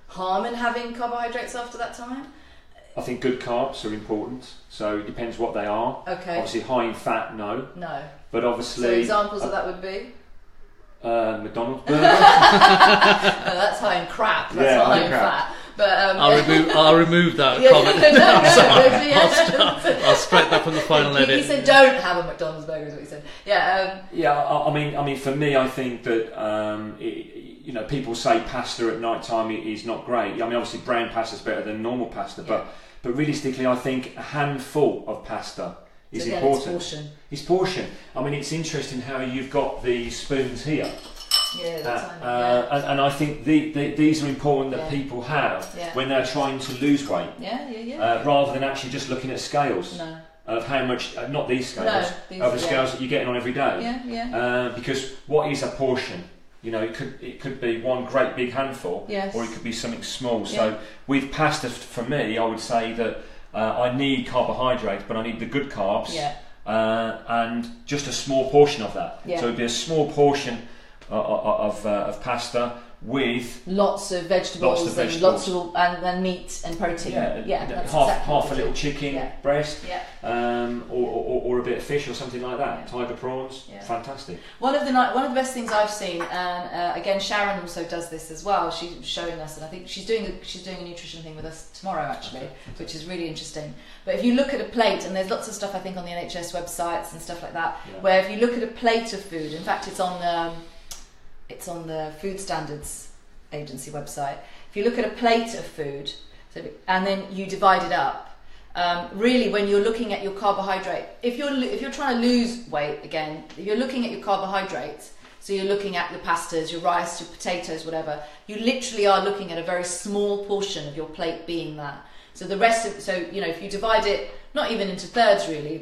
harm in having carbohydrates after that time? I think good carbs are important, so it depends what they are. Obviously high in fat, no. But obviously, so examples of that would be McDonald's burger. No, that's high in crap. That's not high in fat. But I'll remove that comment. I'll strike that from the final edit. He said, "Don't have a McDonald's burger," is what he said. I mean, for me, I think that people say pasta at night time is not great. I mean, obviously, brown pasta is better than normal pasta, but realistically, I think a handful of pasta is important. It's portion. I mean, it's interesting how you've got the spoons here. And I think these are important that people have when they're trying to lose weight. Rather than actually just looking at scales of how much, not these scales, of the scales that you're getting on every day. Because what is a portion? It could be one great big handful, or it could be something small. So with pasta, for me, I would say that I need carbohydrates, but I need the good carbs, and just a small portion of that. So it'd be a small portion of pasta with lots of vegetables, and meat and protein. That's half a little chicken breast, or a bit of fish or something like that. Tiger prawns, fantastic. One of the best things I've seen, and again Sharon also does this as well. She's showing us, and I think she's doing a nutrition thing with us tomorrow actually, which is really interesting. But if you look at a plate, and there's lots of stuff I think on the NHS websites and stuff like that, where if you look at a plate of food, in fact it's on the Food Standards Agency website. If you look at a plate of food, and then you divide it up, really when you're looking at your carbohydrate, if you're trying to lose weight, again, if you're looking at your carbohydrates, so you're looking at your pastas, your rice, your potatoes, whatever, you literally are looking at a very small portion of your plate being that. So the rest of, if you divide it, not even into thirds really,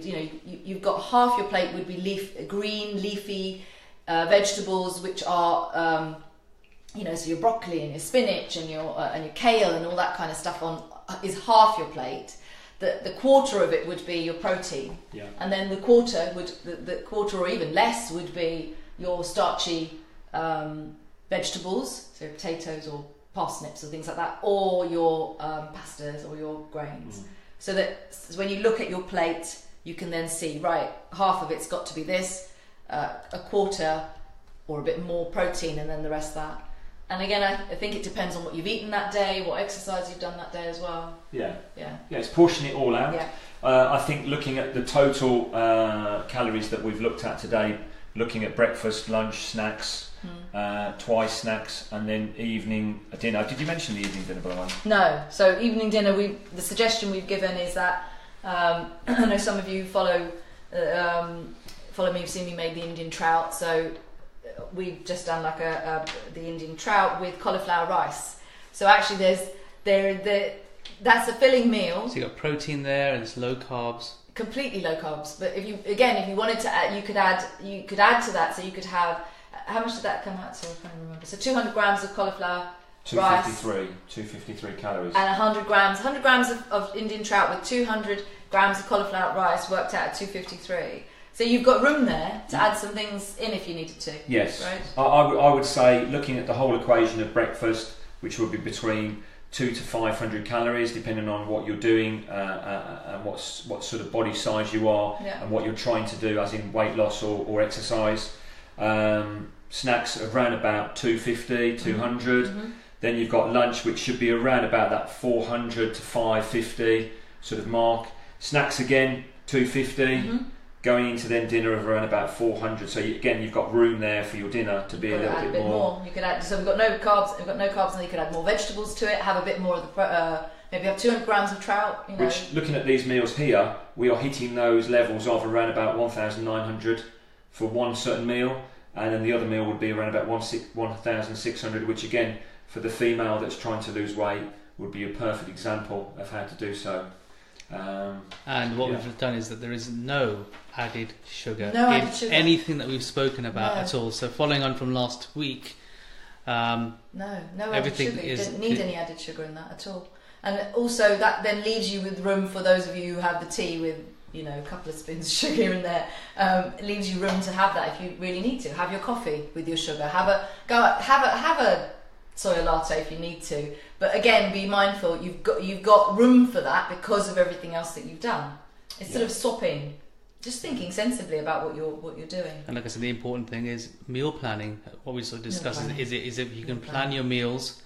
you've got half your plate would be green, leafy vegetables, which are, so your broccoli and your spinach and your kale and all that kind of stuff is half your plate. The quarter of it would be your protein, and then the quarter or even less would be your starchy vegetables, so potatoes or parsnips or things like that, or your pastas or your grains. So that when you look at your plate, you can then see, right, half of it's got to be this, a quarter or a bit more protein, and then the rest that. And again, I think it depends on what you've eaten that day, what exercise you've done that day as well. Yeah, it's portioning it all out. I think looking at the total calories that we've looked at today, looking at breakfast, lunch, snacks, twice snacks, and then evening dinner. Did you mention the evening dinner, by the way? No. So evening dinner, the suggestion we've given is that I know some of you follow me, you've seen me make the Indian trout. So we've just done like the Indian trout with cauliflower rice. So actually, that's a filling meal. So you got protein there, and it's low carbs. Completely low carbs. But if you wanted to add, you could add to that. So you could have, how much did that come out to? I can't remember. So 200 grams of cauliflower rice. 253 calories. And 100 grams of Indian trout with 200 grams of cauliflower rice worked out at 253. So you've got room there to add some things in if you needed to. Yes. Right? I would say, looking at the whole equation of breakfast, which would be between 200 to 500 calories, depending on what you're doing and what sort of body size you are, and what you're trying to do, as in weight loss or exercise. Snacks around about 250, 200. Then you've got lunch, which should be around about that 400 to 550 sort of mark. Snacks again, 250. Going into then dinner of around about 400. So you've got room there for your dinner to be a little bit more. You could add. So we've got no carbs. And then you could add more vegetables to it. Have a bit more of the maybe have 200 grams of trout. Which, looking at these meals here, we are hitting those levels of around about 1,900 for one certain meal, and then the other meal would be around about 1,600. Which again, for the female that's trying to lose weight, would be a perfect example of how to do so. And what we've done is that there is no added sugar in anything that we've spoken about at all. So following on from last week, no added sugar. You don't need any added sugar in that at all. And also that then leaves you with room for those of you who have the tea with a couple of spoons of sugar here and there. It leaves you room to have that if you really need to. Have your coffee with your sugar. Have a soy latte if you need to. But again, be mindful. You've got room for that because of everything else that you've done. It's sort of swapping, just thinking sensibly about what you're doing. And like I said, the important thing is meal planning. What we sort of discussed is if you can plan your meals,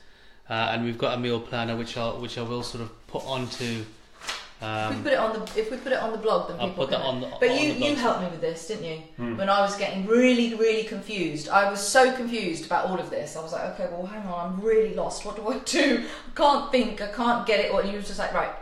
and we've got a meal planner which I will sort of put onto. If we put it on the blog, then people can. But you helped me with this, didn't you? When I was getting really, really confused. I was so confused about all of this. I was like, okay, well, hang on, I'm really lost. What do I do? I can't think. I can't get it. And you were just like, right.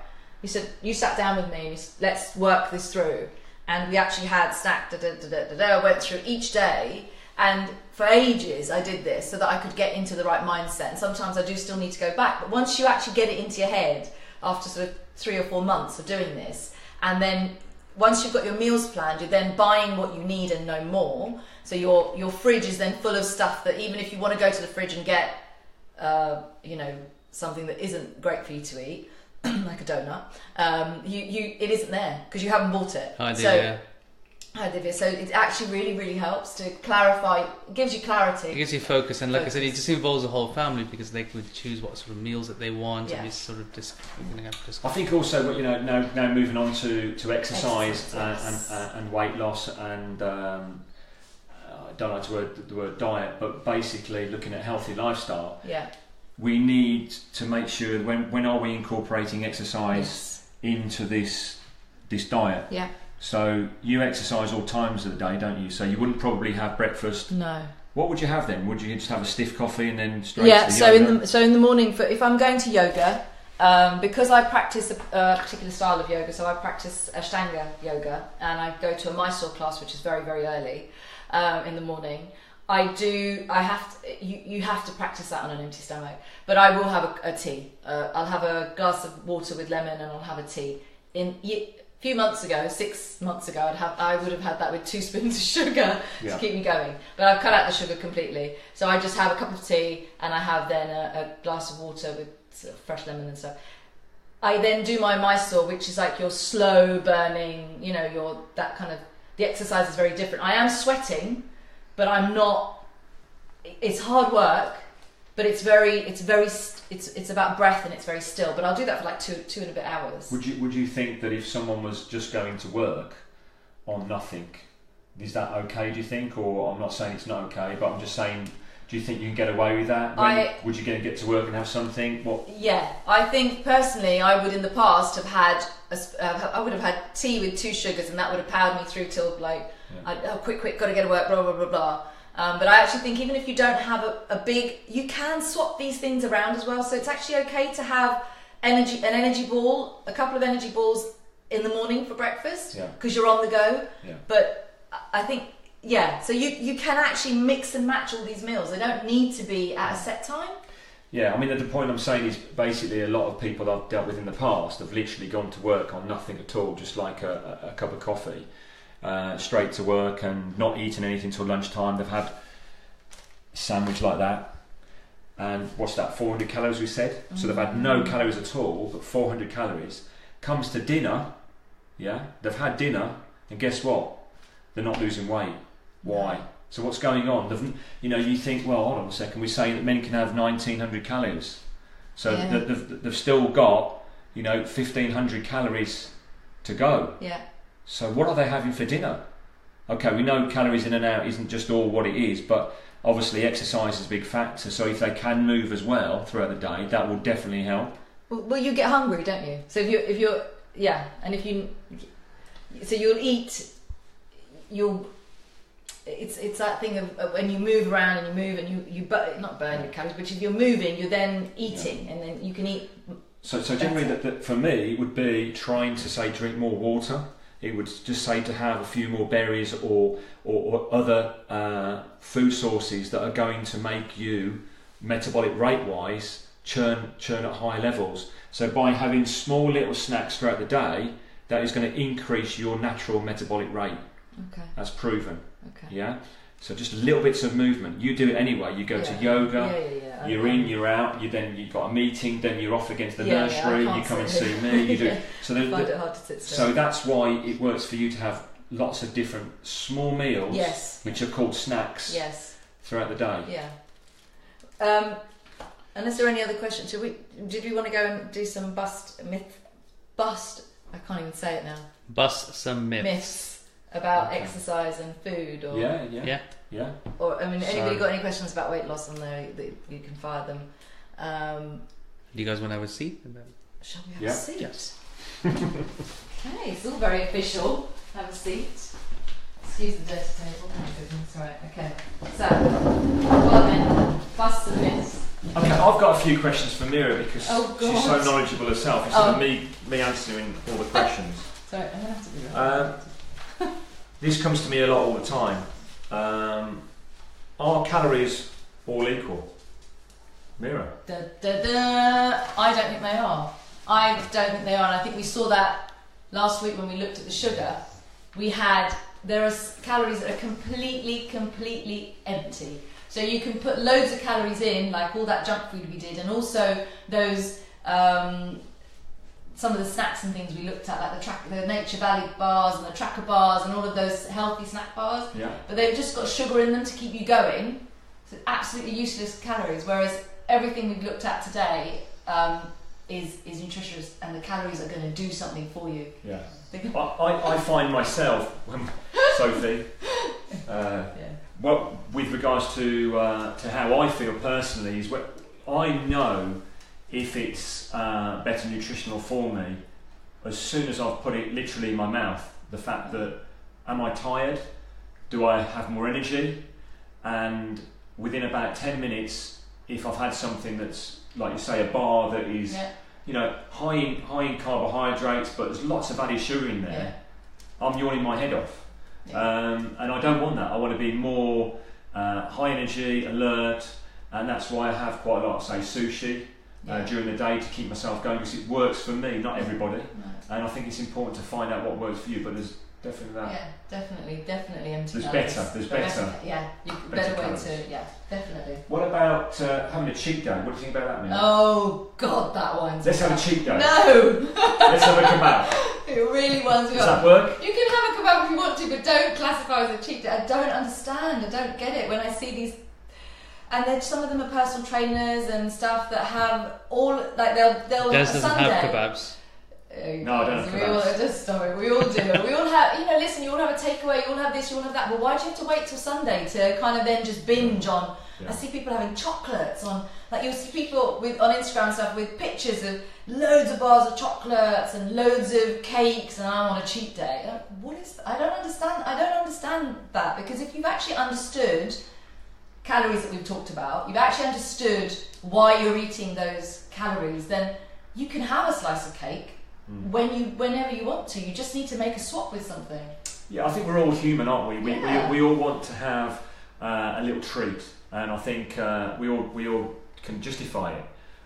You said you sat down with me and you said, let's work this through. And we actually had stacked. I went through each day, and for ages I did this so that I could get into the right mindset. And sometimes I do still need to go back. But once you actually get it into your head, after sort of 3 or 4 months of doing this, and then once you've got your meals planned, you're then buying what you need and no more. So your fridge is then full of stuff that even if you want to go to the fridge and get something that isn't great for you to eat, like a donut, it isn't there because you haven't bought it. Hi Divya. So it actually really helps to clarify, it gives you clarity. It gives you focus, and like I said, it just involves the whole family because they could choose what sort of meals that they want, and it's sort of I think also, you know, now moving on to exercise yes. and weight loss, and I don't like the word diet, but basically looking at healthy lifestyle. Yeah. We need to make sure when are we incorporating exercise into this diet? Yeah. So you exercise all times of the day, don't you? So you wouldn't probably have breakfast. No. What would you have then? Would you just have a stiff coffee and then straight to the yoga? So in the morning, if I'm going to yoga, because I practice a particular style of yoga, so I practice Ashtanga yoga, and I go to a Mysore class, which is very early in the morning. You have to practice that on an empty stomach, but I will have a tea. I'll have a glass of water with lemon, and I'll have a tea. A few months ago, 6 months ago, I would have had that with 2 spoons of sugar to keep me going. But I've cut out the sugar completely. So I just have a cup of tea, and I have then a glass of water with fresh lemon and stuff. I then do my Mysore, which is like your slow burning, you know, the exercise is very different. I am sweating, but I'm not, it's hard work, but it's about breath, and it's very still. But I'll do that for like two and a bit hours. Would you think that if someone was just going to work on nothing, is that okay? Do you think? Or I'm not saying it's not okay, but I'm just saying, do you think you can get away with that? Would you get to work and have something? What? Yeah, I think personally, I would in the past have had I would have had tea with 2 sugars, and that would have powered me through till like quick, got to get to work, blah blah blah blah. But I actually think even if you don't have a big, you can swap these things around as well. So it's actually okay to have an energy ball, a couple of energy balls in the morning for breakfast, because you're on the go. Yeah. But I think, so you can actually mix and match all these meals. They don't need to be at a set time. Yeah, I mean, the point I'm saying is basically a lot of people I've dealt with in the past have literally gone to work on nothing at all, just like a cup of coffee. Straight to work and not eating anything till lunchtime. They've had a sandwich like that, and what's that, 400 calories we said? Mm-hmm. So they've had no calories at all, but 400 calories. Comes to dinner, they've had dinner, and guess what? They're not losing weight. Why? So what's going on? You think, well, hold on a second, we say that men can have 1900 calories, so they've still got 1500 calories to go. Yeah. So what are they having for dinner? Okay, we know calories in and out isn't just all what it is, but obviously exercise is a big factor. So if they can move as well throughout the day, that will definitely help. Well, you get hungry, don't you? So it's that thing of when you move around and you not burn your calories, but if you're moving, you're then eating, and then you can eat. So generally, that for me would be trying to say drink more water. It would just say to have a few more berries or other food sources that are going to make you metabolic rate wise churn at high levels. So by having small little snacks throughout the day, that is going to increase your natural metabolic rate. Okay. That's proven. Okay. Yeah. So just little bits of movement. You do it anyway. You go to yoga. You're in. You're out. You've got a meeting. Then you're off against the nursery. You come and see me. You do. So I find it hard to sit still. So that's why it works for you to have lots of different small meals, which are called snacks, throughout the day. Yeah. Unless there are any other questions, did we want to go and do some bust? I can't even say it now. Bust some myths. About exercise and food, or yeah. Or anybody got any questions about weight loss on there? You can fire them. Do you guys want to have a seat? Shall we have a seat? Yes. Okay, it's all very official. Have a seat. Excuse the dirty table. Oh goodness, right. Okay. So, well then, bust the myths. Okay, I've got a few questions for Mira because she's so knowledgeable herself. Instead of me answering all the questions. Sorry, I'm gonna have to be right. This comes to me a lot all the time. Are calories all equal? Mira? I don't think they are. I don't think they are, and I think we saw that last week when we looked at the sugar. There are calories that are completely empty. So you can put loads of calories in, like all that junk food we did, and also those some of the snacks and things we looked at, like the Nature Valley bars and the Tracker bars and all of those healthy snack bars, but they've just got sugar in them to keep you going. So absolutely useless calories. Whereas everything we've looked at today is nutritious, and the calories are going to do something for you. Yeah. I find myself, Sophie, well, with regards to how I feel personally, is what I know if it's better nutritional for me as soon as I've put it literally in my mouth. The fact that, am I tired? Do I have more energy? And within about 10 minutes, if I've had something that's, like you say, a bar that is high in carbohydrates, but there's lots of added sugar in there, I'm yawning my head off. And I don't want that. I want to be more high energy, alert, and that's why I have quite a lot of, say, sushi during the day to keep myself going, because it works for me, not everybody. And I think it's important to find out what works for you, but there's definitely that. Yeah, definitely empty There's calories. There's better. Better way to, definitely. What about having a cheat day? What do you think about that, Mia? Oh God, that one's Let's have a cheat day. No! Let's have a kebab. It really winds me Does up. that work? You can have a kebab if you want to, but don't classify as a cheat day. I don't understand. I don't get it when I see these. And then some of them are personal trainers and stuff that have all, like they'll Des doesn't Sunday. have kebabs. No, I don't have kebabs. Just sorry, we all do. We all have, listen, you all have a takeaway, you all have this, you all have that. But why do you have to wait till Sunday to kind of then just binge on? I see people having chocolates on, like you'll see people on Instagram and stuff with pictures of loads of bars of chocolates and loads of cakes, and I'm on a cheat day. What is? I don't understand that, because if you've actually understood calories that we've talked about, you've actually understood why you're eating those calories, then you can have a slice of cake whenever you want to. You just need to make a swap with something. Yeah, I think we're all human, aren't we? We all want to have a little treat, and I think we all can justify it.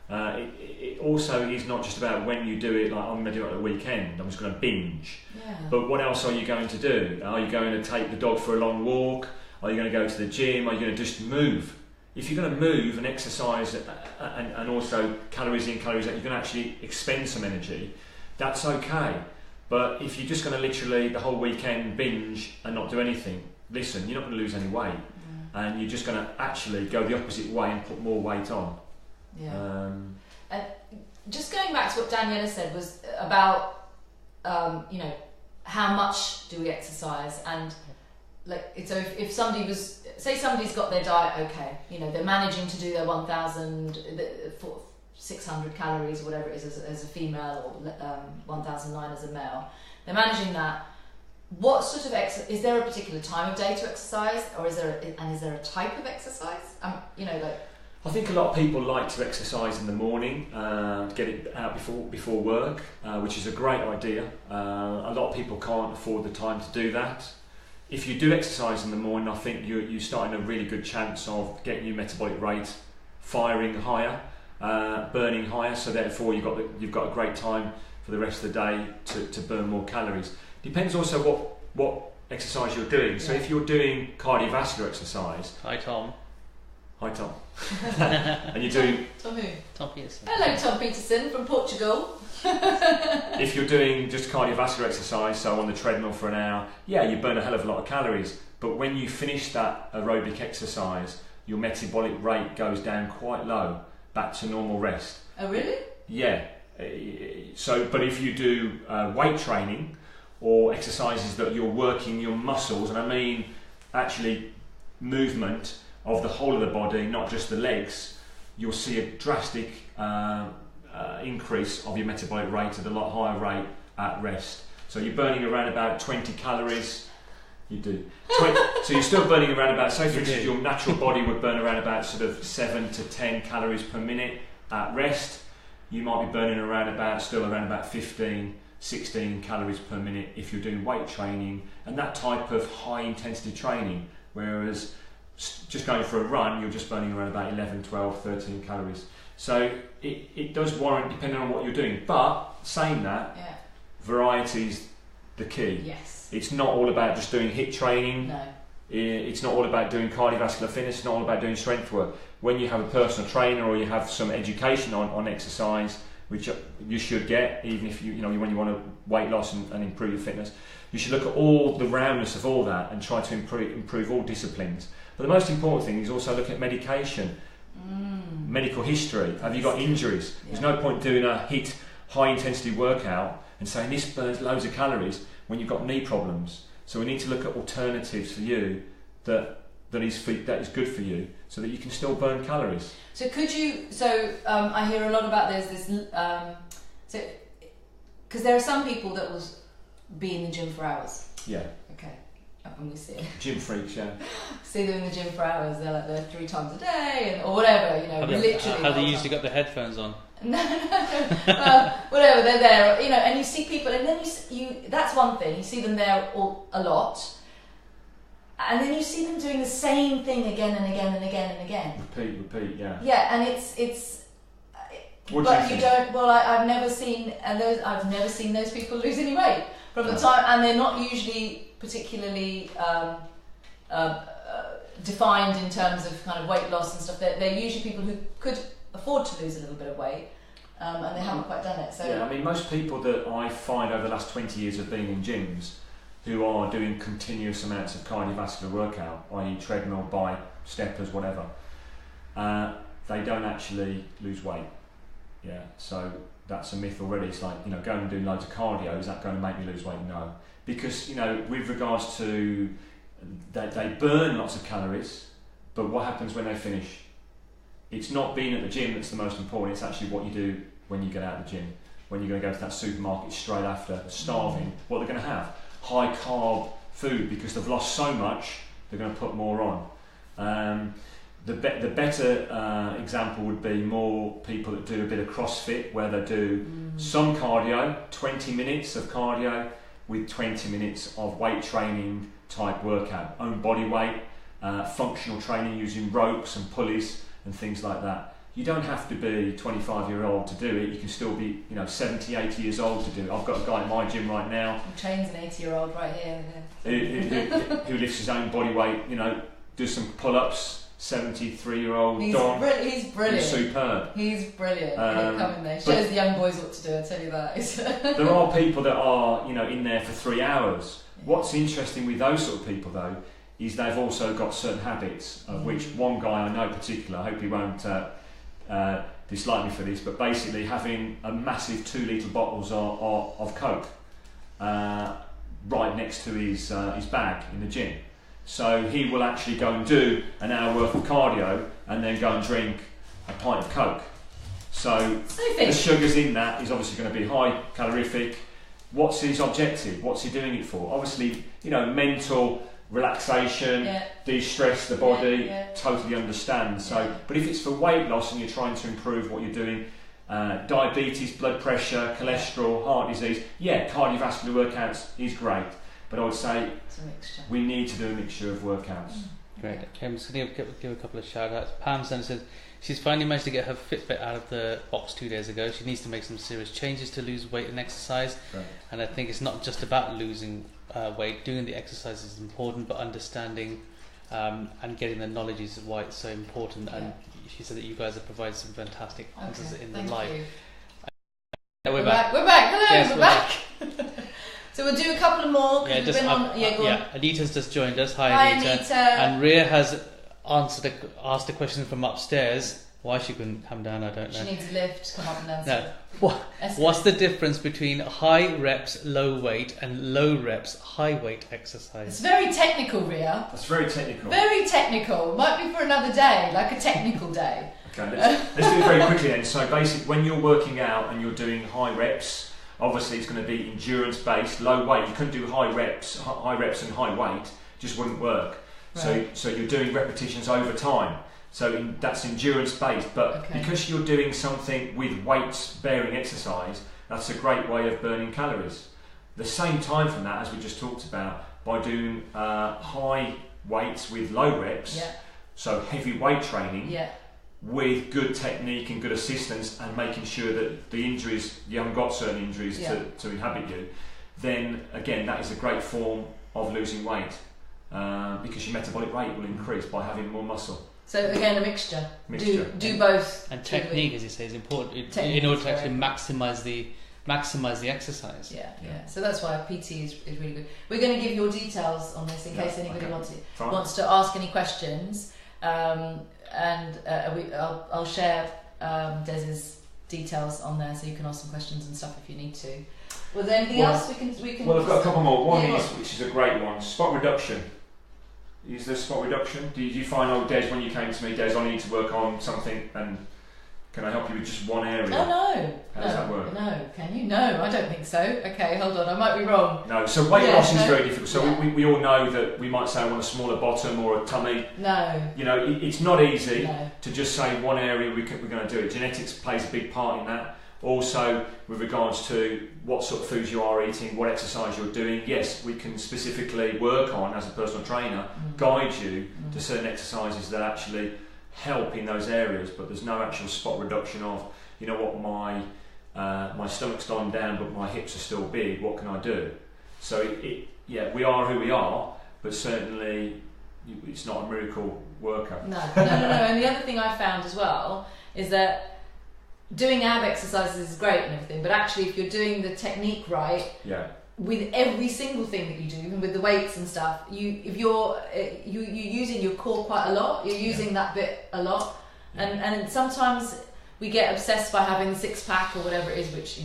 It also is not just about when you do it, like I'm going to do it at the weekend, I'm just going to binge. But what else are you going to do? Are you going to take the dog for a long walk? Are you going to go to the gym? Are you going to just move? If you're going to move and exercise and also calories in, calories out, you can actually expend some energy, that's okay. But if you're just going to literally the whole weekend binge and not do anything, listen, you're not going to lose any weight, and you're just going to actually go the opposite way and put more weight on. And just going back to what Daniela said was about how much do we exercise, and like so if somebody was, say somebody's got their diet okay, they're managing to do their 1,600 calories or whatever it is as a female, or 1,009 as a male, they're managing that. What sort of is there a particular time of day to exercise, or is there a type of exercise? I think a lot of people like to exercise in the morning to get it out before work, which is a great idea. A lot of people can't afford the time to do that. If you do exercise in the morning, I think you're starting a really good chance of getting your metabolic rate firing higher, burning higher. So therefore, you've got a great time for the rest of the day to burn more calories. Depends also what exercise you're doing. So if you're doing cardiovascular exercise, Hi Tom. Hi Tom. And you're doing Tom who? Tom Peterson. Hello, Tom Peterson from Portugal. If you're doing just cardiovascular exercise, so on the treadmill for an hour, you burn a hell of a lot of calories. But when you finish that aerobic exercise, your metabolic rate goes down quite low, back to normal rest. Oh really? Yeah. So, but if you do weight training or exercises that you're working your muscles, and I mean actually movement of the whole of the body, not just the legs, you'll see a drastic increase of your metabolic rate at a lot higher rate at rest. So you're burning around about 20 calories. You do. So you're still burning around about, say for instance your natural body would burn around about sort of 7 to 10 calories per minute at rest. You might be burning around about 15, 16 calories per minute if you're doing weight training and that type of high intensity training, whereas just going for a run, you're just burning around about 11, 12, 13 calories. So it does warrant, depending on what you're doing. But saying that, variety's the key. Yes. It's not all about just doing HIIT training. No. It's not all about doing cardiovascular fitness. It's not all about doing strength work. When you have a personal trainer or you have some education on exercise which you should get, even if you know when you want to weight loss and improve your fitness. You should look at all the roundness of all that and try to improve all disciplines. But the most important thing is also look at medication, medical history. Have you got injuries? There's no point doing a high intensity workout and saying this burns loads of calories when you've got knee problems. So we need to look at alternatives for you that is good for you, so that you can still burn calories. So could you? I hear a lot about this. Because there are some people that will be in the gym for hours. Yeah. Okay. When we see it. Gym freaks, yeah. See them in the gym for hours. They're like there 3 times a day, or whatever. You know, literally. Have they usually got their headphones on? No. Whatever, they're there. You know, and you see people, and then you. That's one thing. You see them there a lot. And then you see them doing the same thing again and again and again and again. Repeat, yeah. Yeah, and it's. What but do you don't. Well, I've never seen those people lose any weight from the time, and they're not usually particularly defined in terms of kind of weight loss and stuff. They're usually people who could afford to lose a little bit of weight, and they haven't quite done it. So yeah, I mean, most people that I find over the last 20 years of being in gyms, who are doing continuous amounts of cardiovascular workout, i.e. treadmill, bike, steppers, whatever, they don't actually lose weight. Yeah, so that's a myth already. It's like, going and doing loads of cardio, is that going to make me lose weight? No. Because, with regards to, they burn lots of calories, but what happens when they finish? It's not being at the gym that's the most important, it's actually what you do when you get out of the gym. When you're going to go to that supermarket straight after, starving, what they're going to have? High carb food, because they've lost so much, they're going to put more on. The better example would be more people that do a bit of CrossFit, where they do some cardio, 20 minutes of cardio with 20 minutes of weight training type workout, own body weight, functional training using ropes and pulleys and things like that. You don't have to be 25-year-old to do it. You can still be, 70, 80 years old to do it. I've got a guy in my gym right now. He trains an 80-year-old right here. Who lifts his own body weight, does some pull-ups. 73-year-old Don. He's brilliant. He's superb. He's brilliant. Come in there. Shows the young boys what to do, I tell you that. There are people that are, in there for 3 hours. What's interesting with those sort of people, though, is they've also got certain habits, of which one guy I know in particular, I hope he won't dislike me for this, but basically having a massive 2 litre bottles of Coke right next to his bag in the gym. So he will actually go and do an hour worth of cardio and then go and drink a pint of Coke. So the sugars in that is obviously going to be high calorific. What's his objective? What's he doing it for? Obviously, mental relaxation, de-stress the body, totally understand. So, but if it's for weight loss and you're trying to improve what you're doing, diabetes, blood pressure, cholesterol, heart disease, cardiovascular workouts is great. But I would say we need to do a mixture of workouts. Great. Okay, I'm just going to give a couple of shout outs. Pam says she's finally managed to get her Fitbit out of the box 2 days ago. She needs to make some serious changes to lose weight and exercise. Right. And I think it's not just about losing weight. Doing the exercise is important, but understanding and getting the knowledge is why it's so important. Yeah. And she said that you guys have provided some fantastic answers in the live. We're back. Hello, yes, we're back. So we'll do a couple more. Anita's just joined us. Hi Anita. And Rhea has asked a question from upstairs. Why she couldn't come down, I don't know. She needs a lift to come up and down. No. What's the difference between high reps, low weight, and low reps, high weight exercise? It's very technical, Rhea. That's very technical. Very technical. Might be for another day, like a technical day. Okay, let's do it very quickly then. So basically, when you're working out and you're doing high reps, obviously it's going to be endurance based, low weight. You couldn't do high reps and high weight, just wouldn't work. Right. So you're doing repetitions over time. So that's endurance based, but because you're doing something with weights bearing exercise, that's a great way of burning calories. The same time from that, as we just talked about, by doing high weights with low reps, so heavy weight training, with good technique and good assistance, and making sure that the injuries, you haven't got certain injuries to inhibit you, then again that is a great form of losing weight, because your metabolic rate will increase by having more muscle. So again, a mixture. Mixture. Do both. And technique, as you say, is important Technique in order is to actually very- maximise the exercise. Yeah. So that's why PT is really good. We're going to give your details on this in case anybody wants to ask any questions. I'll share Des's details on there so you can ask some questions and stuff if you need to. Was there anything else we can? Well, I've got a couple more. One is, which is a great one, spot reduction. Is there spot reduction? Did you find, Des, when you came to me, Des, I need to work on something, and can I help you with just one area? Oh no. How does that work? No, can you? No, I don't think so. Okay, hold on, I might be wrong. No, so weight loss is very difficult. So we all know that we might say I want a smaller bottom or a tummy. No. You know, it's not easy No. to just say one area we're going to do it. Genetics plays a big part in that. Also, with regards to what sort of foods you are eating, what exercise you're doing, yes, we can specifically work on, as a personal trainer, guide you to certain exercises that actually help in those areas, but there's no actual spot reduction of, you know what, my stomach's gone down but my hips are still big, what can I do? So we are who we are, but certainly it's not a miracle worker. No. And the other thing I found as well is that doing ab exercises is great and everything, but actually if you're doing the technique right, with every single thing that you do, even with the weights and stuff, if you're using your core quite a lot, you're using that bit a lot, and sometimes we get obsessed by having the six pack or whatever it is, which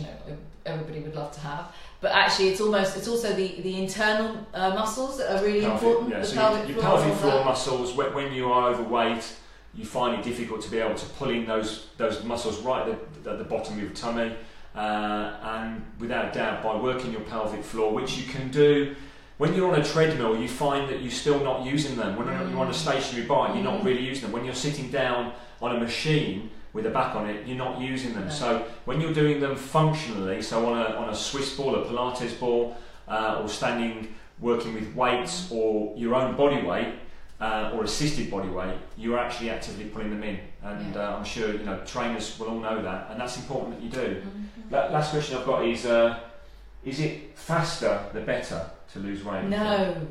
everybody would love to have. But actually, it's also the internal muscles that are really important. Yeah, the so pelvic your pelvic floor muscles. When you are overweight, you find it difficult to be able to pull in those muscles right at the bottom of your tummy, and without doubt, by working your pelvic floor, which you can do when you're on a treadmill, you find that you're still not using them. When you're on a stationary bike, you're not really using them. When you're sitting down on a machine with a back on it, you're not using them. So when you're doing them functionally, so on a Swiss ball, a Pilates ball, or standing working with weights or your own body weight, or assisted body weight, you're actually actively pulling them in, and I'm sure trainers will all know that, and that's important that you do. Last question I've got is it faster the better to lose weight? No,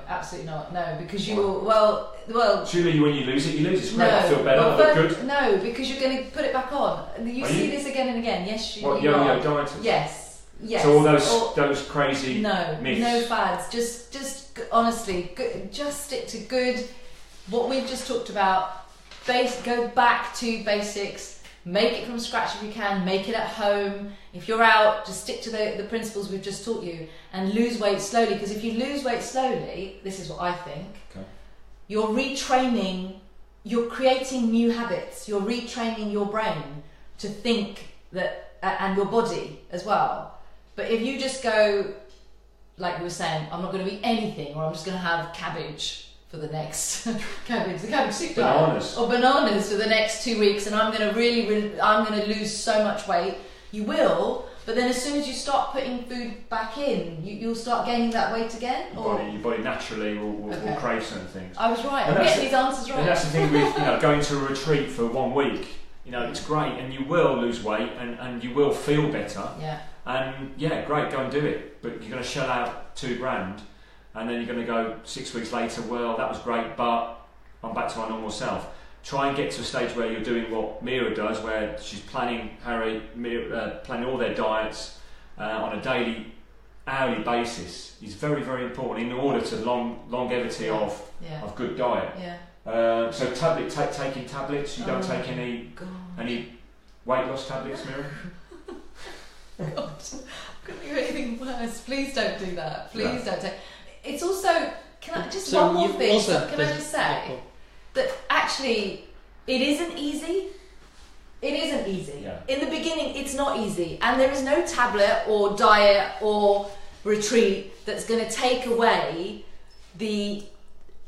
absolutely not. No, because well. Surely when you lose it, it's great. I feel better. I look good. No, because you're going to put it back on. You see this again and again. Yes, you are. Dieters? Yes. So all those crazy myths. No fads. Just honestly, just stick to good. What we've just talked about. Go back to basics. Make it from scratch if you can. Make it at home. If you're out, just stick to the principles we've just taught you and lose weight slowly. Because if you lose weight slowly, this is what I think. Okay. You're retraining. You're creating new habits. You're retraining your brain to think that, and your body as well. But if you just go, like we were saying, I'm not going to eat anything, or I'm just going to have cabbage for the next the cabbage soup bananas or bananas for the next 2 weeks, and I'm going to lose so much weight. You will, but then as soon as you start putting food back in, you'll start gaining that weight again. Your body naturally will crave certain things. I was right. I'm getting these answers right. And that's the thing with going to a retreat for 1 week. It's great, and you will lose weight, and you will feel better. Yeah. And great, go and do it. But you're going to shell out $2,000. And then you're going to go 6 weeks later, well, that was great, but I'm back to my normal self. Try and get to a stage where you're doing what Mira does, where she's planning planning all their diets on a daily, hourly basis. Is very, very important in order to longevity of good diet. Yeah. So taking tablets, you don't take any weight loss tablets, Mira? God, couldn't do anything worse. Please don't do that. Please don't take. It's also, can I just one more thing? Can I just say that actually it isn't easy. It isn't easy. Yeah. In the beginning, it's not easy, and there is no tablet or diet or retreat that's going to take away the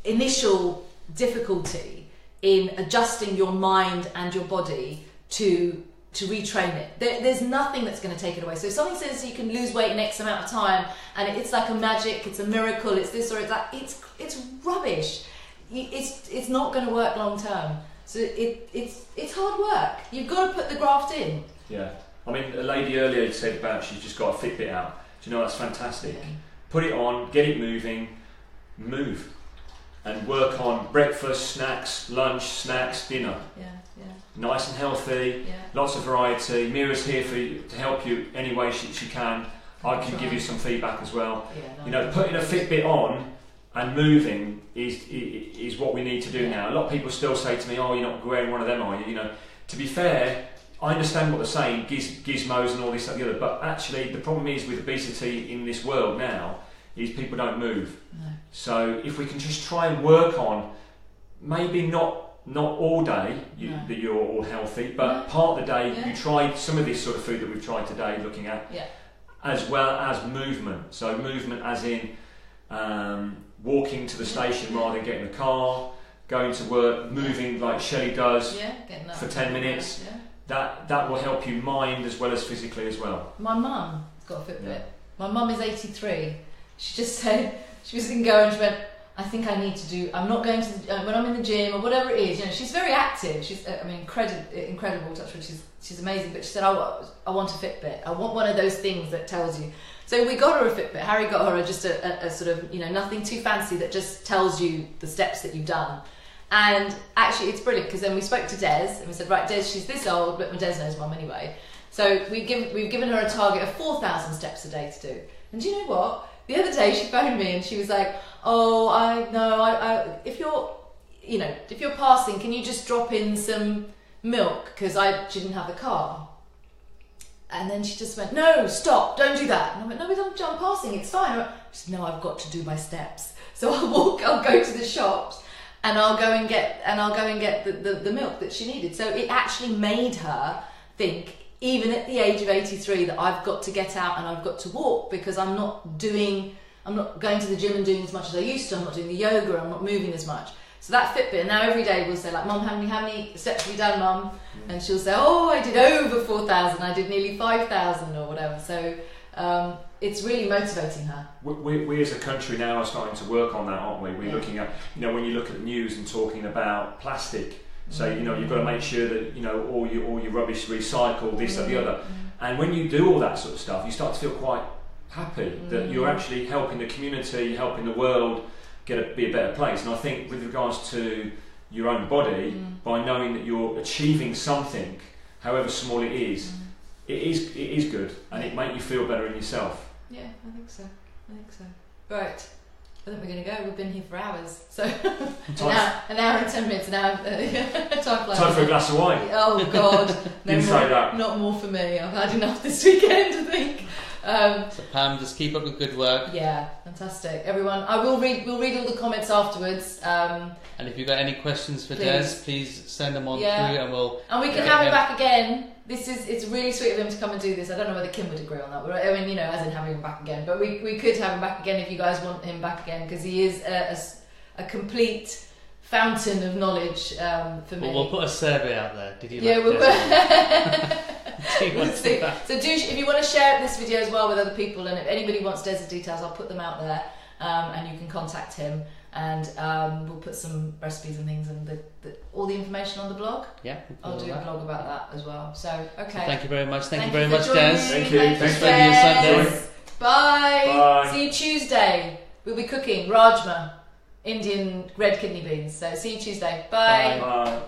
initial difficulty in adjusting your mind and your body to retrain it. There's nothing that's going to take it away. So if something says you can lose weight in X amount of time and it's like a magic, it's a miracle, it's this or it's that, it's rubbish. It's not going to work long term. So it's hard work. You've got to put the graft in. Yeah. I mean, a lady earlier said about she's just got a Fitbit out. Do you know, that's fantastic. Yeah. Put it on, get it moving, move. and work on breakfast, snacks, lunch, snacks, dinner. Yeah, yeah. Nice and healthy, lots of variety. Mira's here for you, to help you any way she can. I can give you some feedback as well. Yeah, you know, putting a Fitbit on and moving is what we need to do now. A lot of people still say to me, "Oh, you're not wearing one of them, are you?" You know, to be fair, I understand what they're saying, gizmos and all this, that, and the other. But actually, the problem is with obesity in this world now is people don't move. No. So if we can just try and work on, maybe not all day that you're all healthy, but part of the day you try some of this sort of food that we've tried today, looking at, as well as movement. So movement as in walking to the station rather than getting the car, going to work, moving like Shelley does for 10 minutes. That will help you mind as well as physically as well. My mum's got a Fitbit. My mum is 83. She just said, she was in Go and she went, I think I need to do, I'm not going to, when I'm in the gym or whatever it is, you know, she's very active. She's, I mean, incredible, touch wood, she's amazing, but she said, I want a Fitbit. I want one of those things that tells you. So we got her a Fitbit. Harry got her just a sort of, you know, nothing too fancy that just tells you the steps that you've done. And actually it's brilliant because then we spoke to Des and we said, right, Des, she's this old, but Des knows mum anyway. So we've given her a target of 4,000 steps a day to do. And do you know what? The other day she phoned me and she was like, oh, I know, if you're passing, can you just drop in some milk? Because she didn't have the car. And then she just went, no, stop, don't do that. And I went, no, I'm passing, it's fine. She said, no, I've got to do my steps. So I'll go to the shops and I'll go and get the milk that she needed. So it actually made her think, even at the age of 83, that I've got to get out and I've got to walk because I'm not going to the gym and doing as much as I used to. I'm not doing the yoga. I'm not moving as much. So that Fitbit, and now every day we'll say like, Mum, how many steps have you done, Mum? And she'll say, oh, I did over 4,000. I did nearly 5,000 or whatever. So it's really motivating her. We as a country now are starting to work on that, aren't we? We're looking at, you know, when you look at the news and talking about plastic. So, you know, you've got to make sure that, you know, all your rubbish recycled, this, that, the other. And when you do all that sort of stuff, you start to feel quite happy that you're actually helping the community, helping the world be a better place. And I think with regards to your own body, by knowing that you're achieving something, however small it is good, and it makes you feel better in yourself. Yeah, I think so. Right. I think we're going to go. We've been here for hours, so an hour and 10 minutes. Now, time for a glass of wine. Oh God, Didn't say that. Not more for me. I've had enough this weekend, I think. So Pam, just keep up the good work. Yeah, fantastic, everyone. We'll read all the comments afterwards. And if you've got any questions for Des, please send them on through, and we can have him back again. It's really sweet of him to come and do this. I don't know whether Kim would agree on that. I mean, you know, as in having him back again. But we could have him back again if you guys want him back again, because he is a complete fountain of knowledge for me. Well, we'll put a survey out there. Did you? Yeah, we'll we'll see. So if you want to share this video as well with other people, and if anybody wants Des' details, I'll put them out there, and you can contact him. And we'll put some recipes and things and all the information on the blog. Yeah, I'll do a blog about that as well. So, okay. So thank you very much. Thank you very much, Des. Thank you. Thanks for spending your Sunday. Bye. See you Tuesday. We'll be cooking rajma, Indian red kidney beans. So see you Tuesday. Bye. Bye.